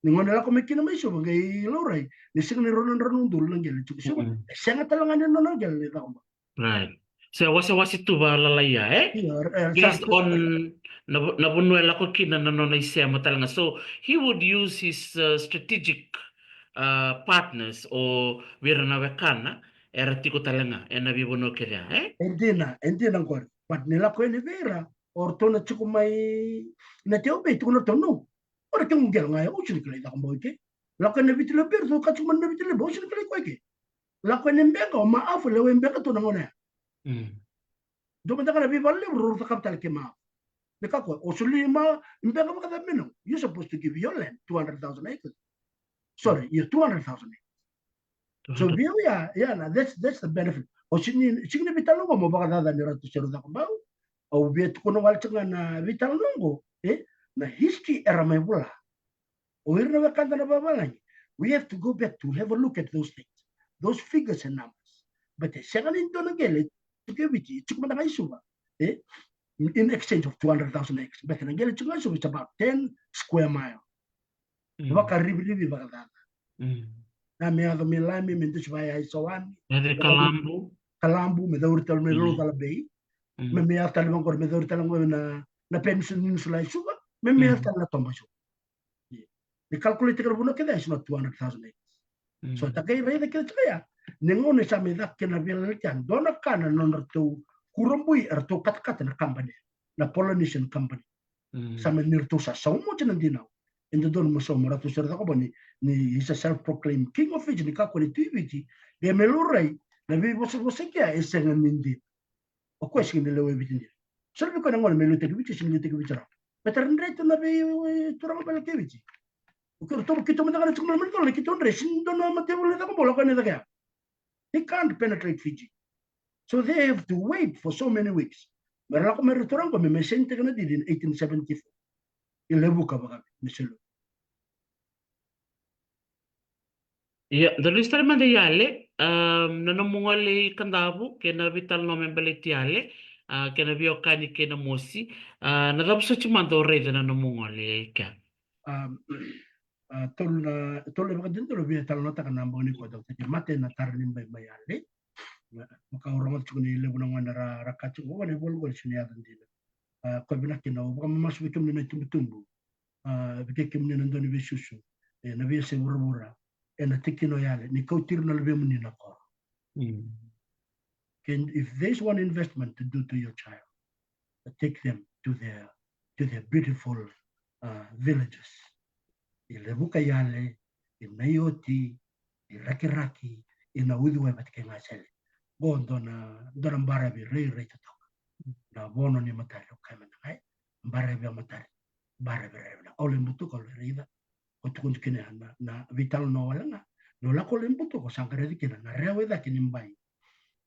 Ningon nila ko may kinamay so bagay loray. Nising ni ronan ranondul lang gel. So siya nga talangan no nang gel ni tako mo. Right. So wasi tu ba lalaya based on nabunuela ko kina nanonay siya mo talaga. So he would use his strategic partners o wira na wekana era tiko talaga e nabibuno kaya Hindi na ko. But nila ko ni Vera or to na chuko may na teo be tukono to no. Ora kung gel nga o chini kala tako mo ke. La ko na bitile per so ka chuma na bitile bo chini kala ko ke. La ko ni mbeka o maafu le mbeka to na ngona. Do mata kana bi balle ro ta kapital ke ma. Beka ko o suli ma mbeka ba kada meno. You're supposed to give your land 200,000 acres. Sorry, you're 200,000 acres. So yeah, that's the benefit. O sini bitalo mo baka dada ni rato sero da ko o biet kuno wal tanga na vital nongo na history era may bula o irna wa kanta na babalany. We have to go back to have a look at those things, those figures and numbers. But second in to nagele to give it chukma na isuba in exchange of 200,000 acres. But nagele chukma isuba it's about 10 square mile. Baka ribi baka dada na me ado me lami me ntu vaya isoani Kalambu me daurita me lo tala bay me after le mangor me daurita na peninsula isuba me after la tomba su the calculate ko buno keda is not 200,000 acres. So takay rey de kaya nengone sa me dak na bilan kan dona kana non to kurumbui erto kat na company na Polynesian company sa me nirto sa so mo tinan dinaw endo don mo so mo rato sir ko ni he's a self-proclaimed king of Fiji ni ka ko ni TVT de me lo rey na vi você quer esse nindi o ko shin le we bitin so bi ko ngol me lo te bitin shin le te bitin pero reto na vi turang bala ke bitin o ko to kito mo na ko mo to kito re shin do na mate mo le ko bolo ko ne da he can't penetrate Fiji, so they have to wait for so many weeks. Pero ako may restaurant ko may sente ka na din in 1874 ilebu ka ba miselo. Ya, dari stare mande yale, nano mungole kandabu, kena vital no membele tiale, kena bio kani kena mosi, na rabu so chimando rede nano mungole ka. Tol ba din tol bi tal nota kana mboni ko daw te mate na tarnin bay bayale. Maka orang tu ni lebu nang wana rakachu ko ne bol gol chini adan dina. Ko bina kina o baka mas bitum ni tumbu. Bikem ni ndoni bi susu. Na bi se burura. Na tikino yale ni ko tir na lebe mun na ko. If there's one investment to do to your child, take them to their beautiful villages. ile buka yale ina yoti iraki ina udhi wa batike ngasele bondo na ndona mbara bi rei toka na bono ni matari kama ngai mbara bi matari bara bi rei na ole mbutu ko reida o tukun kene na vital no wala no la ko le mbutu ko sangare dikena na rewe da kini mbai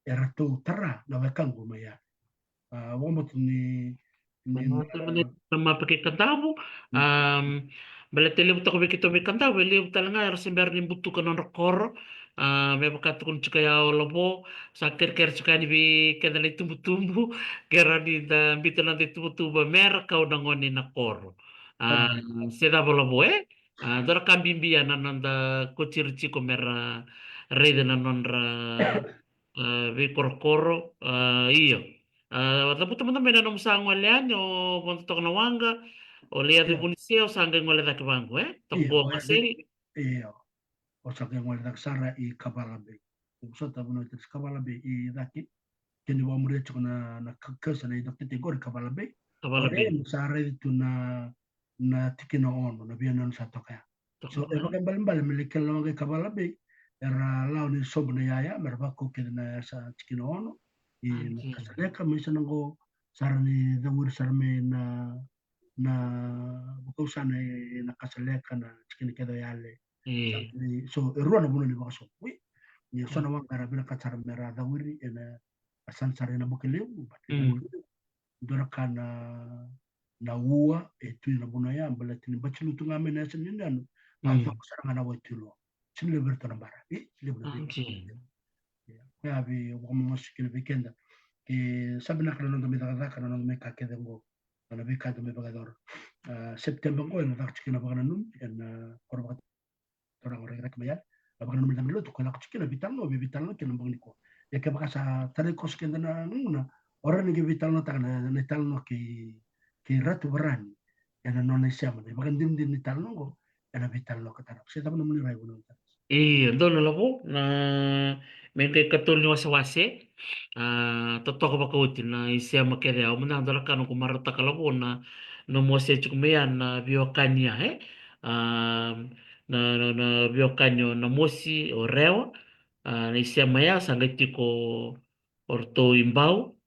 era tu tara na wakangu maya wombo ni Nama pakai kantabu, bala tele buta ko bekito be kantabu, ele buta nga era sember ni butu kanon rekor, me bakat kun cika ya lobo, sakir ker cika ni bi kadale tumbu kera ni da bita nanti tumbu mer kau dangoni na kor. Seda lobo dora kambimbi ya nananda kucir ciko mer rede nanondra be korokoro, iyo. Tapi teman-teman na sa ngwalian o kung tok na wanga o liya de punisya o sangga ngwala da kibango toko kasi o sake ngwale dak sara i kabalabe so tabuno tes kabalabe i daki keni wa mure chukuna na kasa na idok te gor kabalabe kabala ore be sara itu na tikino on na biya non sa toka so e baka mbal milikel no ge kabalabe era lao ni sobna yaya merba ko kedna sa tikino on i na kasale ka misanango sara ni dawur sarme na buka usana na kasale ka na tikini kedo yale so ruana buno ni baka so wi ni sona wangara bina katsara mera dawiri ena asan sare na bukele dora kana na ua e tu na buno ya mbala tini bachilu tunga mena sen nindanu auto kusara na wetilo sin liberto na bara le buno ya bi wamo mosikil weekend ke sabina kana ndo medada kana ndo me kakede ngo na be kado me bagador september ngo na takchikina bagana num en korba orang orang rek maya abang nam lam to kala kchikina vitalno be vitalno kina mbang niko ya ke bakasa tare kos kenda na nuna orang ni vitalno ta na talno ki ratu barani ya na non siamo ne bagan dim dim vitalno go ya na vitalno ka tarap se tabno muni rai wono doon na labo na may kay katul ni wasawase totoo ko ba kautin na isya makere o muna dala kanu kumarata ka labo na no mo se chukumayan na biokanya na biokanyo na mosi o rewa na isya maya sangati ko orto imbau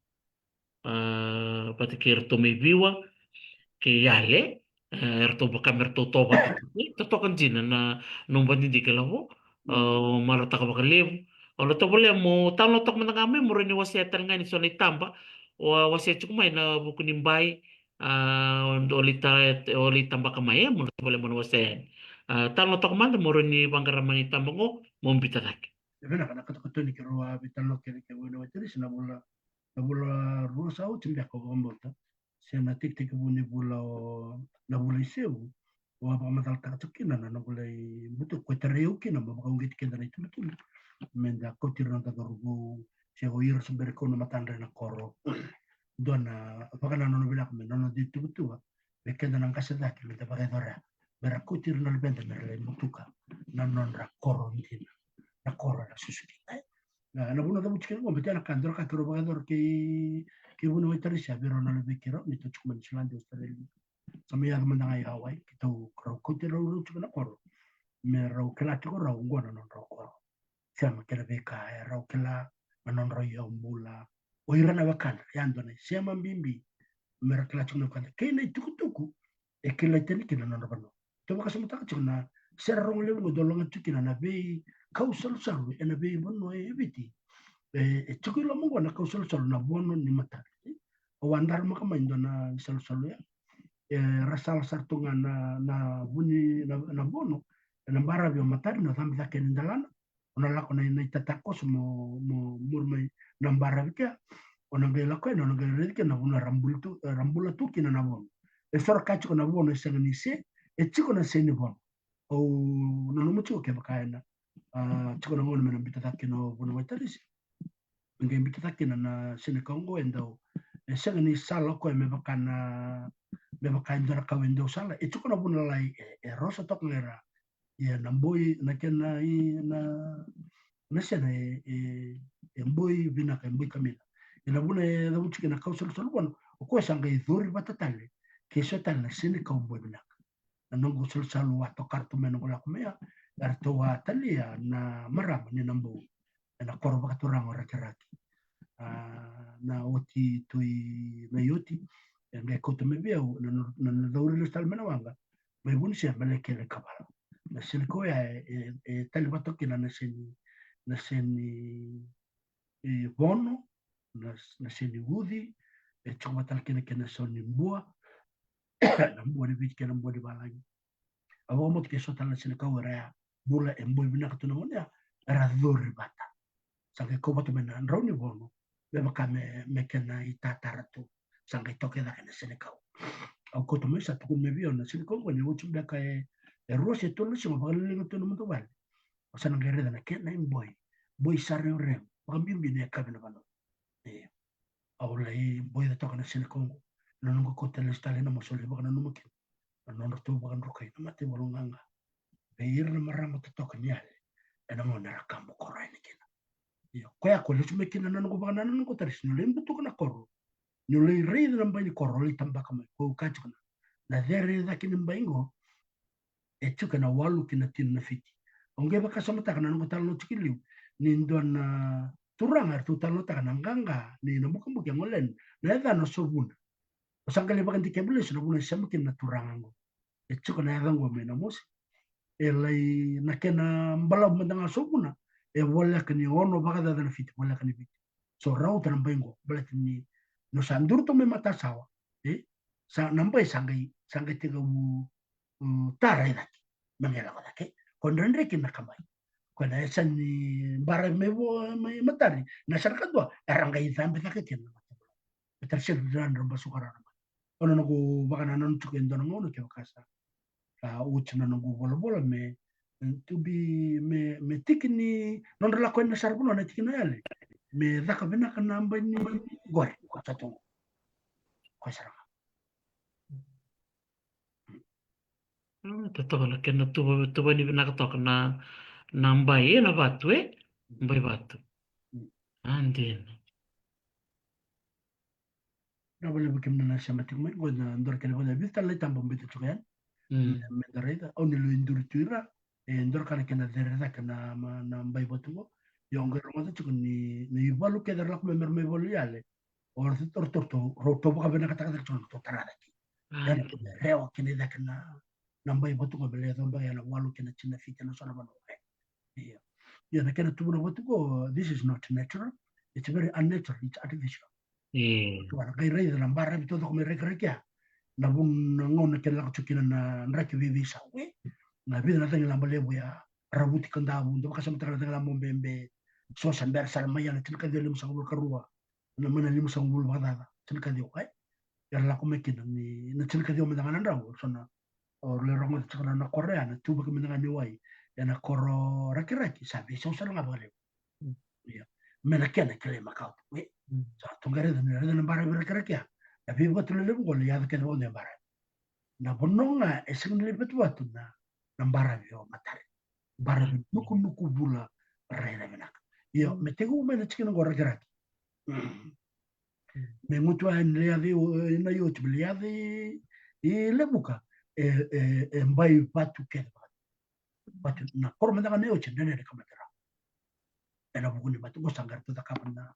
pati kirto may biwa ke yale erto baka merto toba to kan jina na nung hindi ka labo marata ka baka lev o to bole mo tawlo tok man kami mo rin wasetan nga ni so ni tamba o waset kumay na bukunimbay oli tamba kamay mo to bole mo wasen tawlo tok man mo rin ni bangaraman ni tamba ngo mo bitadak vena kana kata ni kero vitalno ke wono teris na bula rusa au timbia ko gombota se na tik tik buni bula na bula iseu o apa matal ta tukina na bula butu ko tereu kina ba ko ngit kenda na itu menda ko tirna ta gorgo se o ir sumber ko na matandre na koro dona apa kana no bila ko no ditu butu be kenda na kasada ki meta ba dora bera ko tirna le benda merle mutuka na non ra koro ndina na koro na susuki na buno da muchkina mo betana kandor ka kero bagador ke buno itarisha bero na le bikiro ni to chukman chilandi ustareli sama ya manda ngai hawai kito kro kutiro ru chukna koro me ro kala to ro ngona non ro koro sama kala beka ro kala non ro yo mula o irana wakana yando ne sema mbimbi me ro kala chukna kanda ke nei tukutuku e kala tani kina non ro to baka sama ta chukna serrong le mo dolonga tukina na be kausal saru ena be bono e biti e tukilo mo na kausal saru na bono ni mata o andar mo kama indo na sal salu ya e rasal sartunga na buni na bono na bara bio matari na tambi ta ken dalana ona la kona na tatakos mo murmai na bara bika ona be la ko ona be ke na bona rambula tu kina na bono e sor kacho na bono e sangani se e chiko na se ni bono o no mo chiko ke bakaena chiko na ngona mena bitata no bona watarisi nge bitata na sene kongo endo e sanga ni sala ko me bakana ndara ka wendo sala e chiko na bona lai e rosa tok ngera ya na mboi na kena i na sena e mboi vina ka mboi kamila e na bona e da uchike na kausal sala bona o ko sanga i dhuri batatale ke so tal na sene ka mboi vina nungu sulsalu wato kartu menungu la kumea arto wa talia na marama ni nambu na koro bakaturang raki na oti tui na yoti ngai koto me bia na dauri lo stal menawanga mai bun sia melekele kabala na silko ya tali batoki na seni bono na seni wudi choma tal kena soni mbua na mbua ni bit kena mbua di balangi abo mo ke sota na seni kawara bula mbua bina katuna monia era dhuri bata sange ko batu mena rauni bono be maka me kena itataratu sange toke da kena seni kaw au koto me sa tuku me bio na seni kaw ni uchu be ka rose tolu sima bagalele ngoto mo to bal osana ngere da na kena boy sarre re bambimbi ne kabina bano au lai boy da toka na seni kaw no nungu ko tele stale na mosole bakana no mukin no no to bakan rokai na mate bolonganga be irna marama to toka nyale ena mo na rakambo korai ni kena ko ya ko le sume kena no ko bakana no ko taris no le mbutu kana koro no le rei na mbai koro le tambaka mai ko ka tukana na dere da kin mbaingo e tuka na walu kina tin na fiti onge baka samata kana no talo tikiliu ni ndona turanga tu talo takana nganga ni no mukambu ke ngolen na da no sobuna osangale bakan tikebule so buna samakin na turanga ngo e tuka na yango me na mos e lai na kena mbala mendanga sobuna e wala kani ono baka da na fiti wala kani fiti so rau tan mbaingo bala ni no sandur to me mata sawa sa nambai sangai tiga tarai daki mangela ko dake kon rendre kin nakamai kon esa ni bara mevo mai matari na sarka do eranga itambe dake kin betar sel dan romba sukara ono no bakana non tuken don ngono ke kasa uchna no bola bola me to be me tikini non la ko na sarbuno na tikina yale me daka bena kana mbani gore ko tato ko saranga Totoo na kena tuba ni nakatoka na mbai na batu mbai batu andin na wala bikim na siya matikmay ko na ndor kena ko na bita lai tambang bita tukayan me darida o ni lo indur tuira ndor kana kena derida kana na mbai batu ko yung gero mo tuko ni ibalu ke darla ko me bolu yale or roto baka bena kata kata chon to tarada ki yana ko reo kena da kana na mbai batu ko bele do mbai na walu kena china fita na sona bano yana kena tubu na batu ko this is not natural, it's very unnatural, it's artificial. Tuan kai rei dalam barra itu tu kami rek ya, nabun ngon kena aku cukin na rek vivi sawe, na vida na tengah lambat lebu ya, rabuti kanda bun, tu makasih mata tengah lambat bembe, so sambil salma yang tu kan dia lima sanggul kerua, na mana lima sanggul bada, tu kan dia, ya laku mekin ni, na tu kan dia mendangan rau, so na, or le rong tu kan na Korea, na tu bagi mendangan niwai, ya na koro rek sabi, so salah ngapa lebu, ya, mana kena kele makau tu, tungare dan bara berkerak ya tapi betul lebu kalau ya kan boleh bara na bononga eseng lebet watu na bara yo matari bara nuku bula rena menak yo metegu mena chikin ngora kerak me mutu an leadi na yo tbliadi e lebuka mbai patu ke patu na korma daga ne ochen ne kamatera ena buguni batu gosangar tu takapna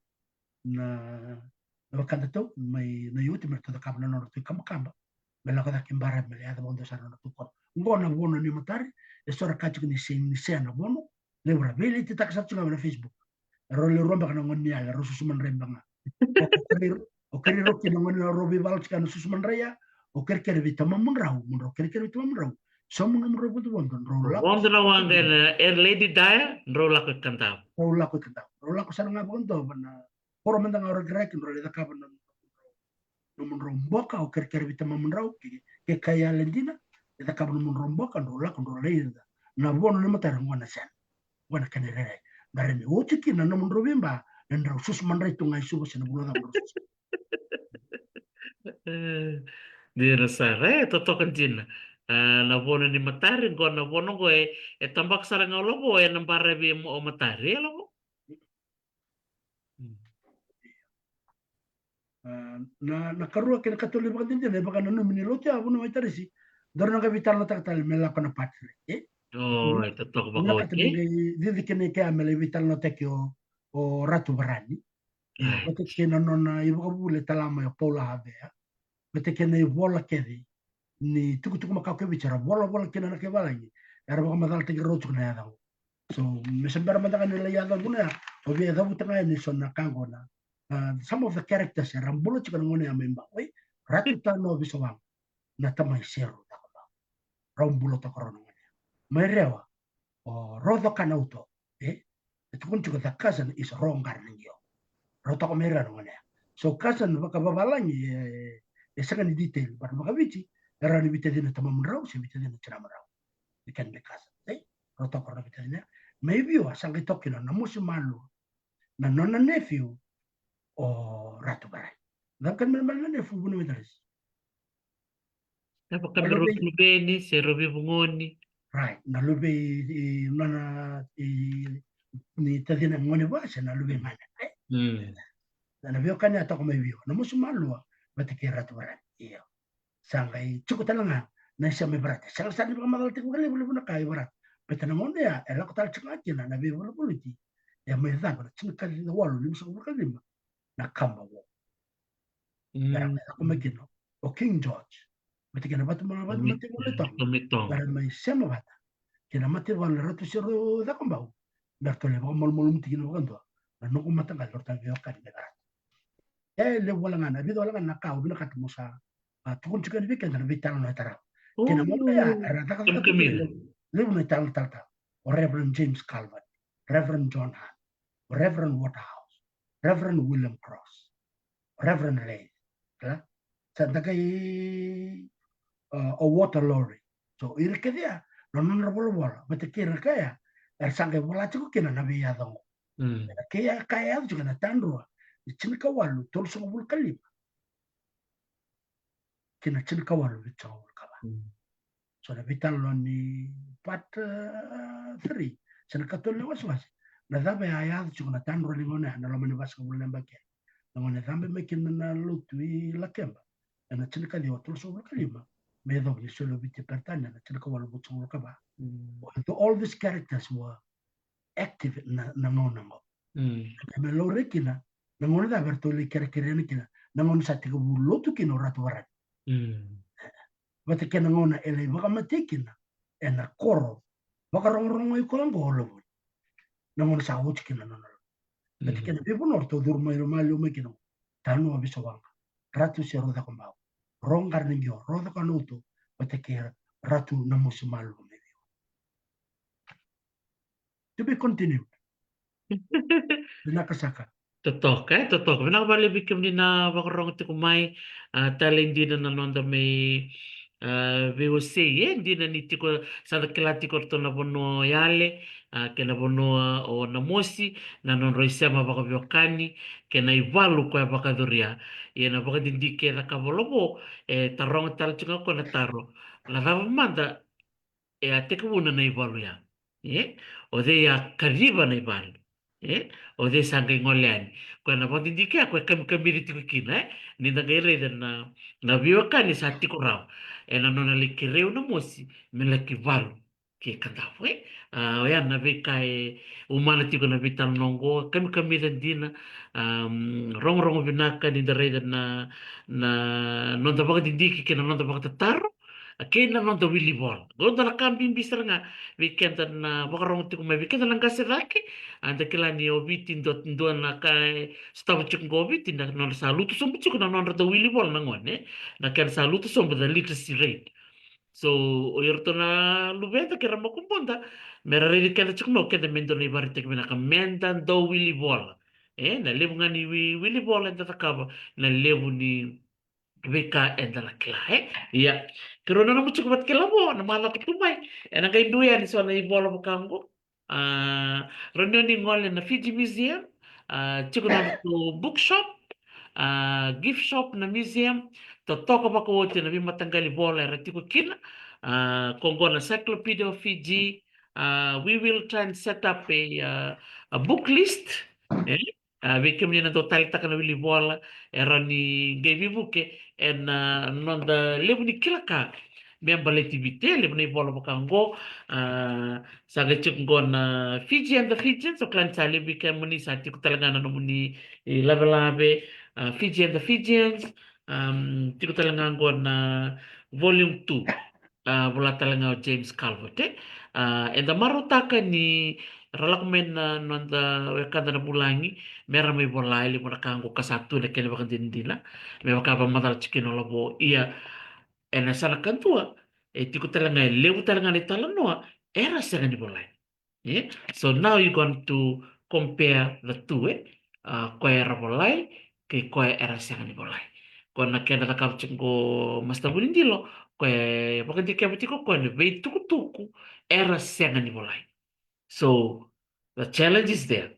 na kanto mai na yuti mer to kapna no to kamba bela ko dakim bara me ya bondo sarno to ko ngona bono ni matari e sora kachi ni se na bono le bra bele ti tak satsu na Facebook ro le romba kana ngoni ala ro susuman rembanga o keri ro ki ngoni ro bi bal kana susuman raya o ker ker vi tamam ngrau mun ro ker vi tamam ngrau somu ngam ro butu bondo ro la Wondo na wanga Lady Daya rola ko kanta ro la ko saranga bondo bana poro menda ngaro grek ro le dakabana mun romboka o kerkere vita mamrau ke kaya lendina ita kabun mun romboka ndo la ndo leida na bono ne matara ngwana sen ngwana kanere ngare mi otiki na mun robimba ndo sus manrai tungai subo sen bulo da bro di rasa toto kanjina na bono ni matari go na bono go tambak sarang lo go nambare bi mo matari lo na karua ke katoli ba dinje ne ba kana no minilo tia buno mai tarisi Dorong ka vital na taktal mela ko na patri. Oh, ito talk about Una ka okay. tabingi didi kene ka mela vital na tekyo o ratu barani. Right. Bate kena nona ibu ka bule talama ya pola habe ya. Bate kena ibola kedi ni tuku tuku makau ke bicara bola kena na ke balangi. Era baka madal tegi rotu na ya. So mesembara mata kan nila yada guna o via da butanga ni sonna kangona. Some of the characters are rambulo chika ngone ya memba. Oi, ratu tano bisawang na tamai sero da kaba. Rambulo to korono ngone. Mai rewa o rodo kanauto. Itu pun juga the cousin is wrong garningyo. Roto ko mera ngone. So cousin baka babalangi saka ni detail bar baka bici era ni bitadina tamam raw si bitadina chama raw. It can be cousin. Roto ko bitadina. Maybe wa sangi tokino na musi malu na nona nephew o ratu barai. Dan kan memang na nephew bunu metaris. Apa kami Nalube Rubeni, si Robi Bungoni. right. Nalube nona ni tadina ngone ba sa nalube mana. Na vio kanya to kome vio. Na musi malu batike ratu barai. Iyo. Sangai cukup talanga na siya may berat. Sangai sa di ba magal tiku kali boleh na kaya berat. Betana ngone ya ela ko tal chinga kina na vio boleh ti. Ya may zaba na chinga kali na walu limsa boleh kali na kamba wo. Pero ako magino o King George. Mati kina batu mga batu mati mo letong. Komitong. Pero may sema bata. Kina mati wala ratu siya da kambao. Berto le baka mal mati kina wakando. Na nung kumatangal lor tayo ka ni berat. Le wala nga na bido wala nga nakao binakat mo sa tukun chikan weekend na bitang na tara. Kina mo ya rata ka Kami ka kami. le mo tal tal tal. O Reverend James Calvert, Reverend John Hart, Reverend Waterhouse, Reverend William Cross, Reverend Lane. Sa kay o water lorry. So iri ke dia non bol bol bete kira kaya sange bola chuko kina na biya dong. Kaya kaya juga na tandro. Chin kawalu tol so bul kalip. Kina chin kawalu bitsa bul kaba. So na bitan lo ni part 3. Sana katol le was. Na dabe aya juga na tandro ni ngona na lo mani bas ko bul namba ke. Na ngona dambe mekin na lutwi la kemba. Na chin ka di tol so bul kalima. Medo ni solo biti pertanya na chin kawalu bitsa bul kaba. So all these characters were active na ngona ngo. Me lo rekina na ngona da bertoli kere kina na ngona sa tigo bulotu kino ratu warat. Bate kena ngona ele baka matekina na koro baka rong ai kolang golo. Na ngona sa uchi kina na. Bate kena bibo norto durma iro malio me kino. Tanu abiso wanga. Ratu si roda kombao. Rong karningyo roda kanuto bate kera ratu na musimalu me. To be continued. Nakasaka. Totok, totok. Vina bali bikim ni na bakarong ti kumay tala hindi na nanonda may VOC, hindi na ni tiko sa kilati ko to na bono yale, kena bono o namosi, na non roisema baka biokani, kena ivalu ko baka duria. Ia na baka dindi ke na kabolobo, tarong tala tiko ko na taro. La manda, a te una na ivalu ya. O de ya kariba na ivalu. O de sanga ngoleani. Ko na pati di kaya ko kamiri tiko kina ni na gaire na biwa ka ni sa tiko raw. Na nona le kireu na mosi me la kivalu ke kanda foi. O ya na ve kai umana tiko na vital nongo kami dina rong rong vinaka ni da reida na nonda baka dindiki ke na nonda baka tataro. Kena nonda Willy Ball. Gonda na kambing bisar nga weekend na bakarong tiko may weekend na lang kasi raki. Anda kila ni obitin do na kay stavu chuk ngobitin na non sa luto so chuk na non da Willy Ball na ngone. Na kan sa luto so da literacy rate. So oyerto na lubeta kira mo kumponda. Mera rin kaya chuk no kaya mendo na ibaritek na mendan do Willy Ball. Na levo nga ni Willy Ball ang tatakaba na levo ni Beka endala klae. Iya. Karena namu cukup kelabo na malah kutumay. Nang kay duyan so na ibola mo kango. Renyo ni ngole na Fiji Museum. Cukup na to bookshop. Gift shop na museum. To toko ba ko wote na matanggali bola rati ko kina. Kongo na Encyclopedia of Fiji. We will try and set up a book list. Eh? Bikim ni na total taka na wili bola. Era ni gay buke en non da lebu ni kilaka member le tibite le mne bola bakango sa ga ngona Fiji and the Fijians so kan sale bi kan muni sa ti ko talaga na muni labe Fiji and the Fijians ti ko talaga ngona volume 2 wala talaga o James Calvert and the marutaka ni ralakmen na nanda wekanda na bulangi mera may bolay li muna kango kasatu na kaya baka dindila may baka pa madal chikin labo iya na sana kantua tiko talaga lewu talaga ni talanoa era sa ni bolay. Yeah. So now you're going to compare the two koe era bolay ke koe era sa ni bolay. Kung nakenda na kapching ko mas tabulin dilo koe baka di kaya ko koe ni vei tuku era sa ni bolay. So the challenge is there.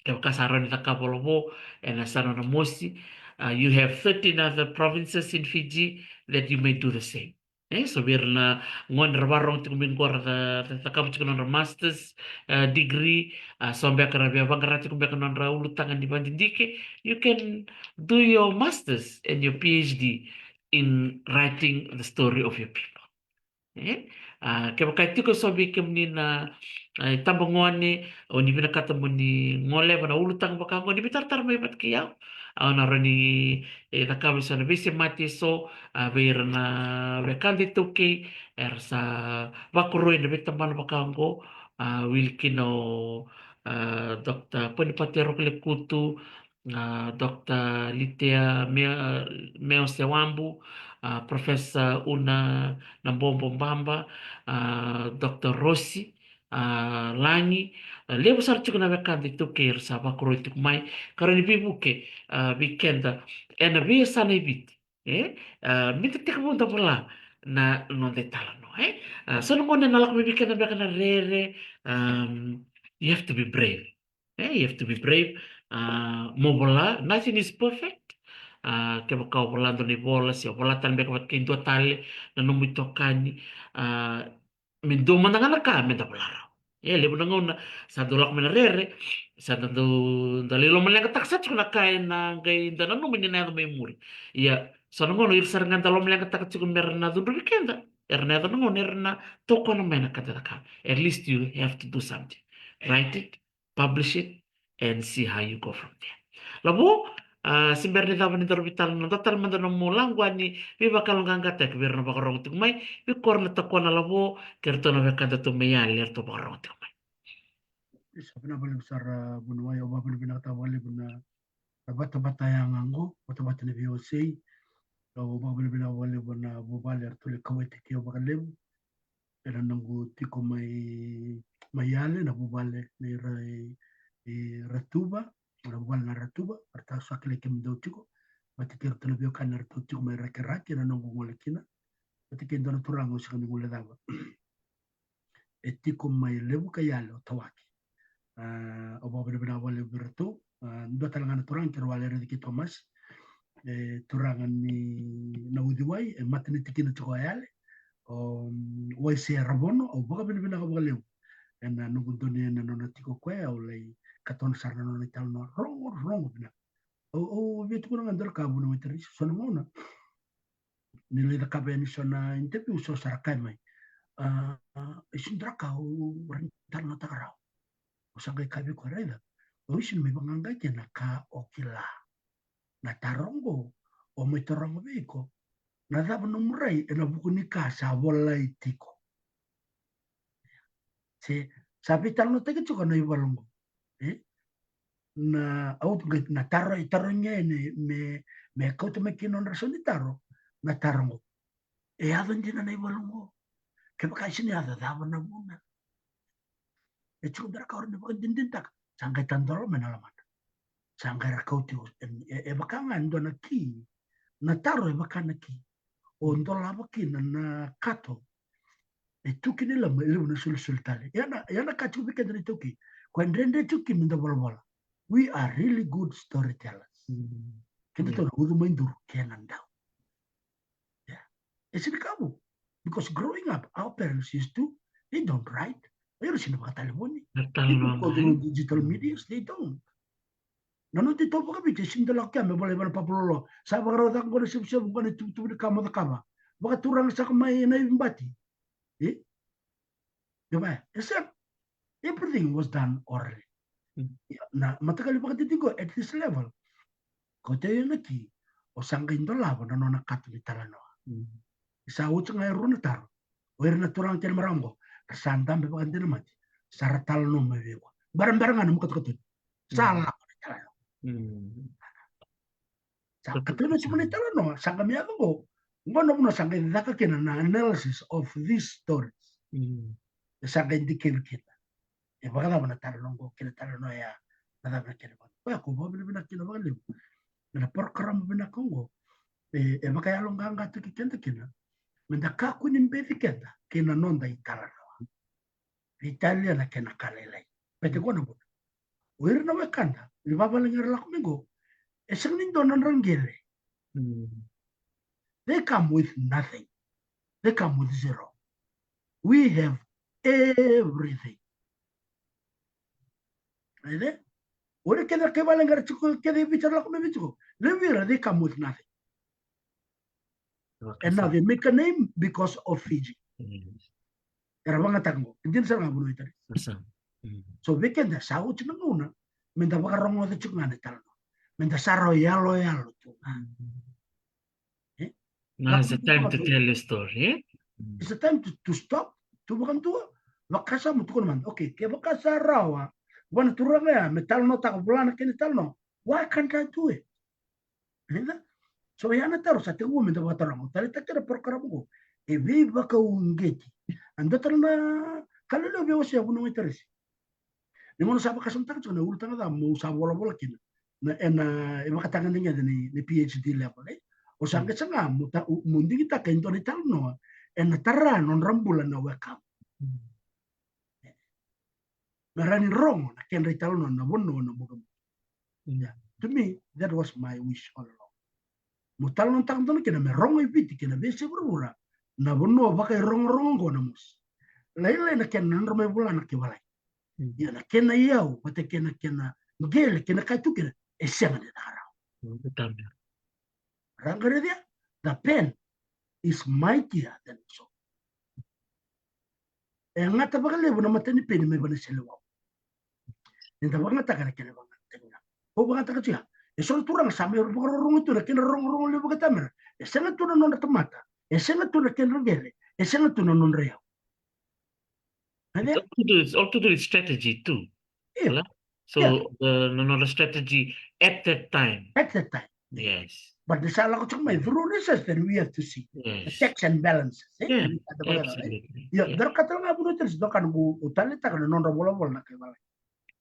Kasaron na Kapolobo and Asano Mosi. You have 13 other provinces in Fiji that you may do the same. So we're na ngon rabarong tingin ko the kapit ko ng master's degree so mbeka na biya bangarati ko mbeka ng ulutangan di bandindike you can do your master's and your PhD in writing the story of your people. Kaya makaitu ko sabi kam ni na tambangwan ni o ni binakata mo ni ngole ba na ulutang baka mo ni bitartar may bat kiyaw na rani nakami sa na bisi mati so bayar na bekandi tuki sa bakuroy na bitamban baka ko wilkino Dr. Ponipatero Klekutu Dr. Litia Meo Sewambu Professor Una Nambombamba Dr. Rossi Langi levo sarci kuna vekandi tu ke sa bakuro tu mai karani bibuke weekend ena via sana ibiti mita tek mo da bola na non detala no so no ngone nalak mi weekend na kana rere you have to be brave you have to be brave mo bola nothing is perfect ke baka bola do ni bola si bola tan be ka kinto tale na no mitokani min do mananga ka min da bola lebo na ngona sa dolak mena rere sa do dalilo malang taksat kuna kain na gay da no min na may muri ya so no ngono ir sarangan dalo malang taksat kun merna do weekend erna da no erna to kono mena kata ka at least you have to do something write it publish it and see how you go from there labo si Bernie dapat ni terbital no total man no mulang wani vi bakal ngangkat ya kibir no bakarong tuk mai vi korna takona labo kerto no bekanta tu meya ler to bakarong tuk mai Isa pinabalik sa bunway o babalik pinakatawali na bata-bata yang anggo, bata-bata na VOC, o babalik pinawali na bubali at tuloy kaway tikiyo bakalim, pero nanggo tiko mayale na bubali ni Ratuba, na bubali na Ratuba, arta sa kilikim daw tiko, matikir tuloy kan na Ratuba tiko may raki-raki na nanggo ngulikina, matikin daw na turango sa kanong nguladaba. E tiko may lebu kayale o tawaki. O babalik pinawali bertu, ndo talaga na turang kiro wala rin Thomas turangan ni naudiway matini tikina choko ayale o way si rabono o baka binibina ka baka lew and nugundo ni na nonatiko kwe o lay katon sarna nonital no wrong bina o bitu ko nga ndar ka bu no metri so na mona nilay da kabe ni so na interview so sarakay may isindra ka o rental no takaraw o sangay kabe ko reda o isin may bangangay na ka okila na tarongo o may tarongo biko na dapat numuray na buku ni kasa walay tiko si sabi tanong taga chuka na ibalongo na au na taro nya ni me kauta me kinon rason ni taro na tarongo adon din na ibalongo ke baka sini ada dapat na muna chuka dara ka orne baka din tak sangkay tandoro menalaman sangkay rakauti baka nga ando na ki na taro baka na ki o ndo lava kina na kato tuki ni lama ile una sultale yana katu bika dari tuki kwa ndende tuki minda bola we are really good storytellers kita tahu udu maindur kenan daw it's in kamu because growing up our parents used to they don't write they don't sino mga telefoni they don't go through digital medias they don't nanu dito pa kami sinda lang kami boleh boleh papulolo sa pagkaroon ko na sibsib ko na tutubi kama baka turang sa kamay na yung bati. Eh? Diba? Except, everything was done orally. Na matagal baka titingko at this level. Kau tayo naki, o sangka indo labo na nona kato ni talano. Isa uca nga ero na taro. O ero na turang tiyana marambo. Kasandam baka hindi naman. Sara talano mabiwa. Barang-barang ano mo kato-kato. Sala ko ni talano. Sa katulad sa mga talano, sangka miya ko. Ngono mo sangka indaka kina na analysis of these stories. Sangka hindi kita. E baka naman na talano ko, kina talano ya. Nadama kina ba? Kaya ko ba binibina kina ba liw? Na porkaram binakongo. E baka yalong ganga tukikenta kina. Menda kaku ni mbevi kenda kina nonda italano. Italia na kena kalelai. Pete ko na mo. Uir na wakanda. Ibabalangar lako mingo. Esang nindo nan ranggele. They come with nothing. They come with zero. We have everything. Right? Ora kena kebalangar chuko kena bicara lako mingo. They come with nothing. And now they make a name because of Fiji. Era banga tango. Hindi sa nga buno ito. So we can sa uci na nguna. Minta baka rongo de chuk ngane talano. Minta saro yalo tu. Now it's a time to tell a story. It's a time to stop. Tu bukan tu. Wakasa mo tu naman. Okay, kaya wakasa rawa. Wana turanga ya metal no ta bulana kini talno. Why can't I do it? So yana taro sa tingu minta baka taramo. Tali takira porkaramu ko. E vi baka ungeti. Anda talna kalilo biyo siya buno interesi. Ni mo sa kasuntak so na ultang da mo sa bola kin na makatangan niya ni PhD level o sangka sanga mundi kita kento ni talno na tarra non rambulan na welcome marani wrong na ken ri talno na bonno na bugam. To me that was my wish all along. Mutal non tang don kena me wrong ibiti kena bese berura na bonno baka wrong go na mus lain na ken non ramai bulan ke balai. Ya na kena yau, mate kena ngele kena kaitu kena esema de darau. Rangare dia, the pen is mightier than so. Ngata baka lebu na mate ni pen me bana selewa. Ninta baka ngata kana kena baka tengna. O baka ngata kaya. Esol turang sami baka rong itu na kena rong lebu kata mer. Esena tu na non mata. Esena tu na kena ngele. Esena tu na non reau. It's all to do with strategy too. Yeah. So the strategy at that time. At that time. Yes. But the sala ko chumay through research that we have to see. Yes. The checks and balances. Yeah, absolutely. Yeah, there ka nga buno tes do kan go utalita kan non bola na kay balay.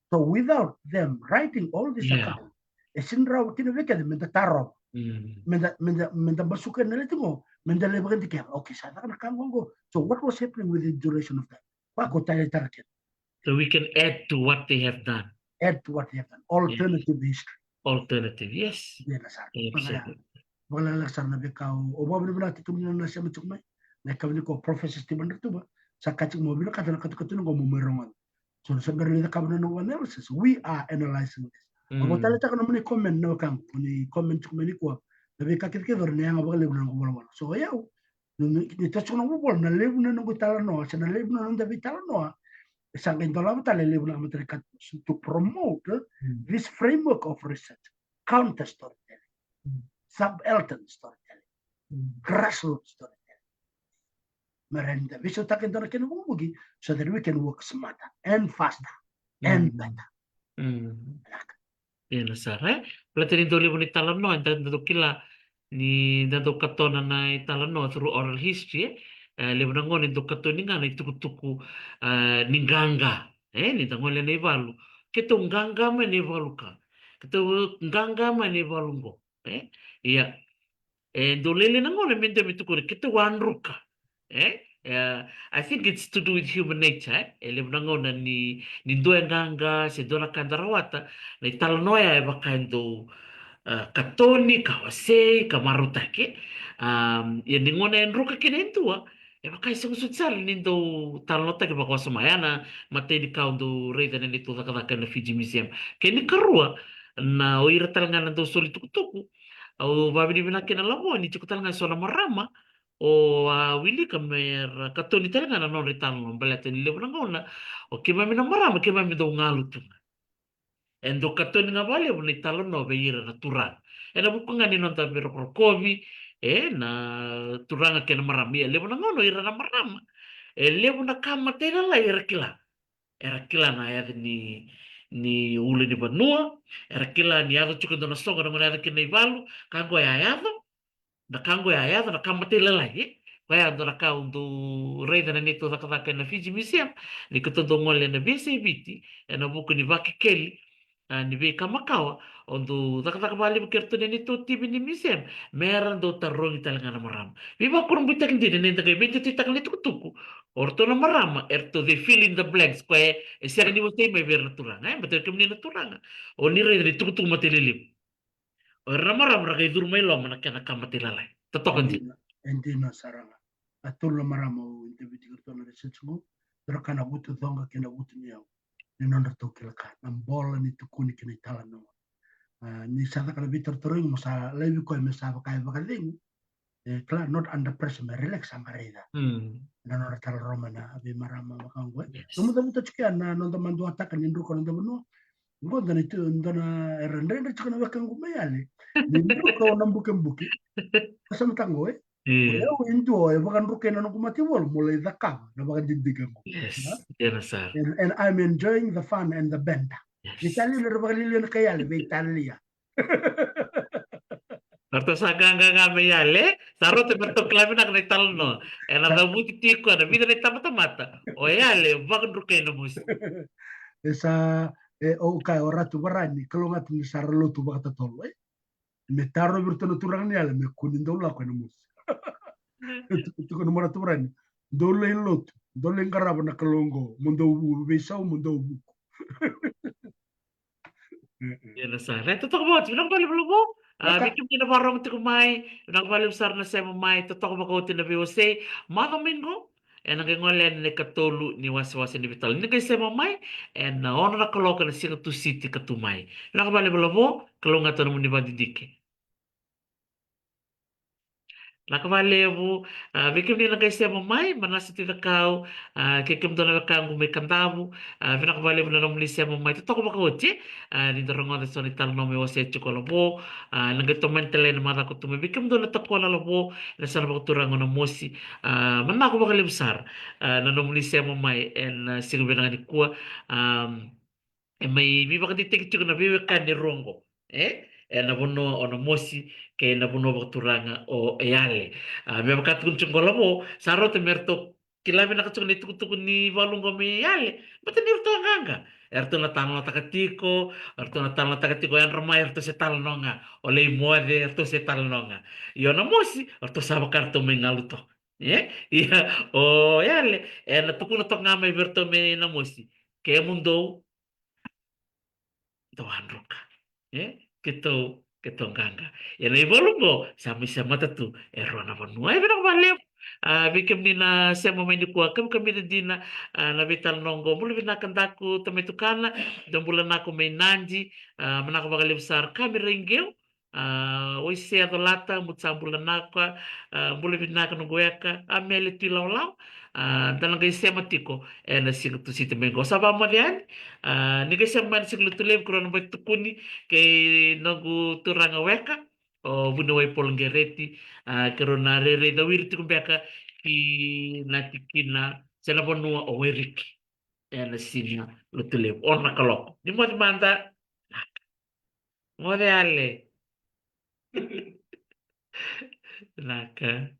So without them writing all this account, esinraw kinabeka de menta taro. Menta basukan na lito menta lebagan di kaya. Okay, sana kan kango. So what was happening with the duration of that? Pako tayo target. So we can add to what they have done. Add to what they have done. Alternative history. Alternative, yes. Absolutely. Wala laksar na bekaw. O ba bina natin tumina na siya matsukmay. Na kami ko Professor Stephen Rituba. Sa kaching mo bina kata na katukatunong ko mumerongan. So sa garili na kami na no analysis. We are analyzing this. Ako talita ka naman ni comment na kang. Ni comment tsukmay ni kuwa. Nabi kakit-kidor niya nga baka libo na wala. So ayaw. Nito tsukong bubol. Na libo na nung talano. Sa na libo na nung dabi talano. Isang kintola mo tali libo na kami to promote this framework of research. Counter storytelling, subaltern storytelling, grassroots storytelling. Merenda, we should talk into the so that we can work smarter and faster and better. Yan sir. Platini doli mo ni talano, dando kila ni dando katona na talano through oral history. Levo na ngoni do katoni nga na itukutuku ninganga. Ni tangole na ivalu. Kito nganga ma ni ivalu ka. Kito nganga ma ni ivalu ngo. Iya. Dolele na ngoni mende mitukuri. Kito wanruka. I think it's to do with human nature. Levo na ngoni ni do nganga se do na kandarawata. Na italanoya e bakando katoni kawase kamarutake. Yan ngoni enruka kinentua. Baka isang sutsal nindo talota ke baka samayana mate di kau do reda na nito takataka na Fiji Museum. Kaya ni karua na oira talanga na do soli tukutuku. O babi ni binaki na lamo ni tukutal nga sona marama o wili ka mer katoni talaga na non ritalo balete ni lebu ngona o ke mami na marama ke mami do ngalu tu endo katoni nga vale ni talo no veira na turang ena buku ngani non ta vero kovi na turanga ke na marami lebu ngono ira na marama lebu na kama tera la era kila na ya ni ule ni banua era kila ni ado chuka dona songa na ngona ke nei valu kango ya na kango ya na kama tera la Vai andare a caudo rei da netto da kada na Fiji Museum ni ko to ngole na bisi biti na buku ni vaki keli ni be kamakawa ondo da kada bali kerto ni netto tibi ni museum meran do tarrongi talanga na maram viva kurum bitak ndi ne da be ti tak ni tuku orto na marama erto de fill in the blanks ko e sia ni wote me ver naturanga betul kemni naturanga oni rei ni tuku matelilim ora maram ra kai durmai lo mana kana kamatilalai totokan di Endina saranga. Atulo maramo inte bitigurto na resetsugo. Pero kana butu thonga kena butu niau. Ni nonda tokila ka. Nambola ni tukuni kena itala no. Ni sata kana bitor toroing masa levi ko me sa kai vakading. Kla not under pressure me relax amareda. Na nonda tala romana abi marama makangwe. Nomu tamu tachukia na nonda mandu ataka ni ndruko nonda mano. Ngoda ni tu ndona rendre chukana wakangu mayale. Ni ndruko nambuke mbuki. Kasam tango Oleo enjoy bagan rukena no kumatiwol mulai zakam na bagan dindigan ko. Yes, yes, sir. And I'm enjoying the fun and the banter. Yes. Itali na bagan lilian kaya le Italia. Berto saganga meyale, sarote berto klavina kna talno. Ena da buti tiko na vida ne tamata mata. O yale bagan rukena mus. Esa o kai oratu barani kalongat ni sarlo tu bakata tolo Me tarro berto no turang ni ale me kunindo la ko mus. Tu ko no mara turani. Dole lot, dole ngaraba na kalongo, mundo besau mundo buku. Yan sa. Reto to mo, binang bali mo. Bikin kina barong ti kumay, binang bali sar na sa mamay, to ko makotin na biose, mga mingo. En ang ngolen ni katulu ni waswas ni vital. Ni kay sa mamay, en ono na kaloka na singa tu city katumay. Binang bali mo, kalunga to mo ni badidike. Nakavalevu, vikim ni nagay siya mamay, manasa ti nakau, kikim do na nakau may kandavu, vinakavalevu na namuli siya mamay, totoo makawote, ni dorongo na so ni talo no me wase chukolabo, nagay to mentale na mara ko tume, vikim do na tako na labo, na sana makuturango na mosi, manako makalimsar, na namuli siya mamay, and siguro na ni kuwa, may bibaka di tikit na bibikan ni rongo, nabuno ono mosi ke nabuno bakturanga o eyale me makatukun chungola mo saro te merto kilami nakachung ni tukutukun ni walungo me yale bata ni urto nganga erto na tano na takatiko erto na tano na takatiko yan ramay erto se talnonga o lei moade erto se talnonga yo na mosi erto sa bakarto me ngaluto iya o yale na tukuna to nga may verto me na mosi ke mundo to handroka Keto ganga. Ya na ibolungo sama-sama tu erona vanua e vena valeu. Bikem ni na sema mai ni kuwa kami na dina na vital nongo mulu vina kandaku tamai tukana dan bulan aku mai nanji menako bakal besar kami ringgeu oi se adolata mutsa bulan aku mulu vina kan goyaka amele tilau dan ngai sema tiko na sing tu siti mengo saba malian ni ngai sema ni sing lutulem kurang bai tukuni kay nagu turanga weka o buno way polongereti karona re da wirti kumbeka ki natikina sela bonua o werik ena sina lutule onna kaloko di mo manda mo de ale naka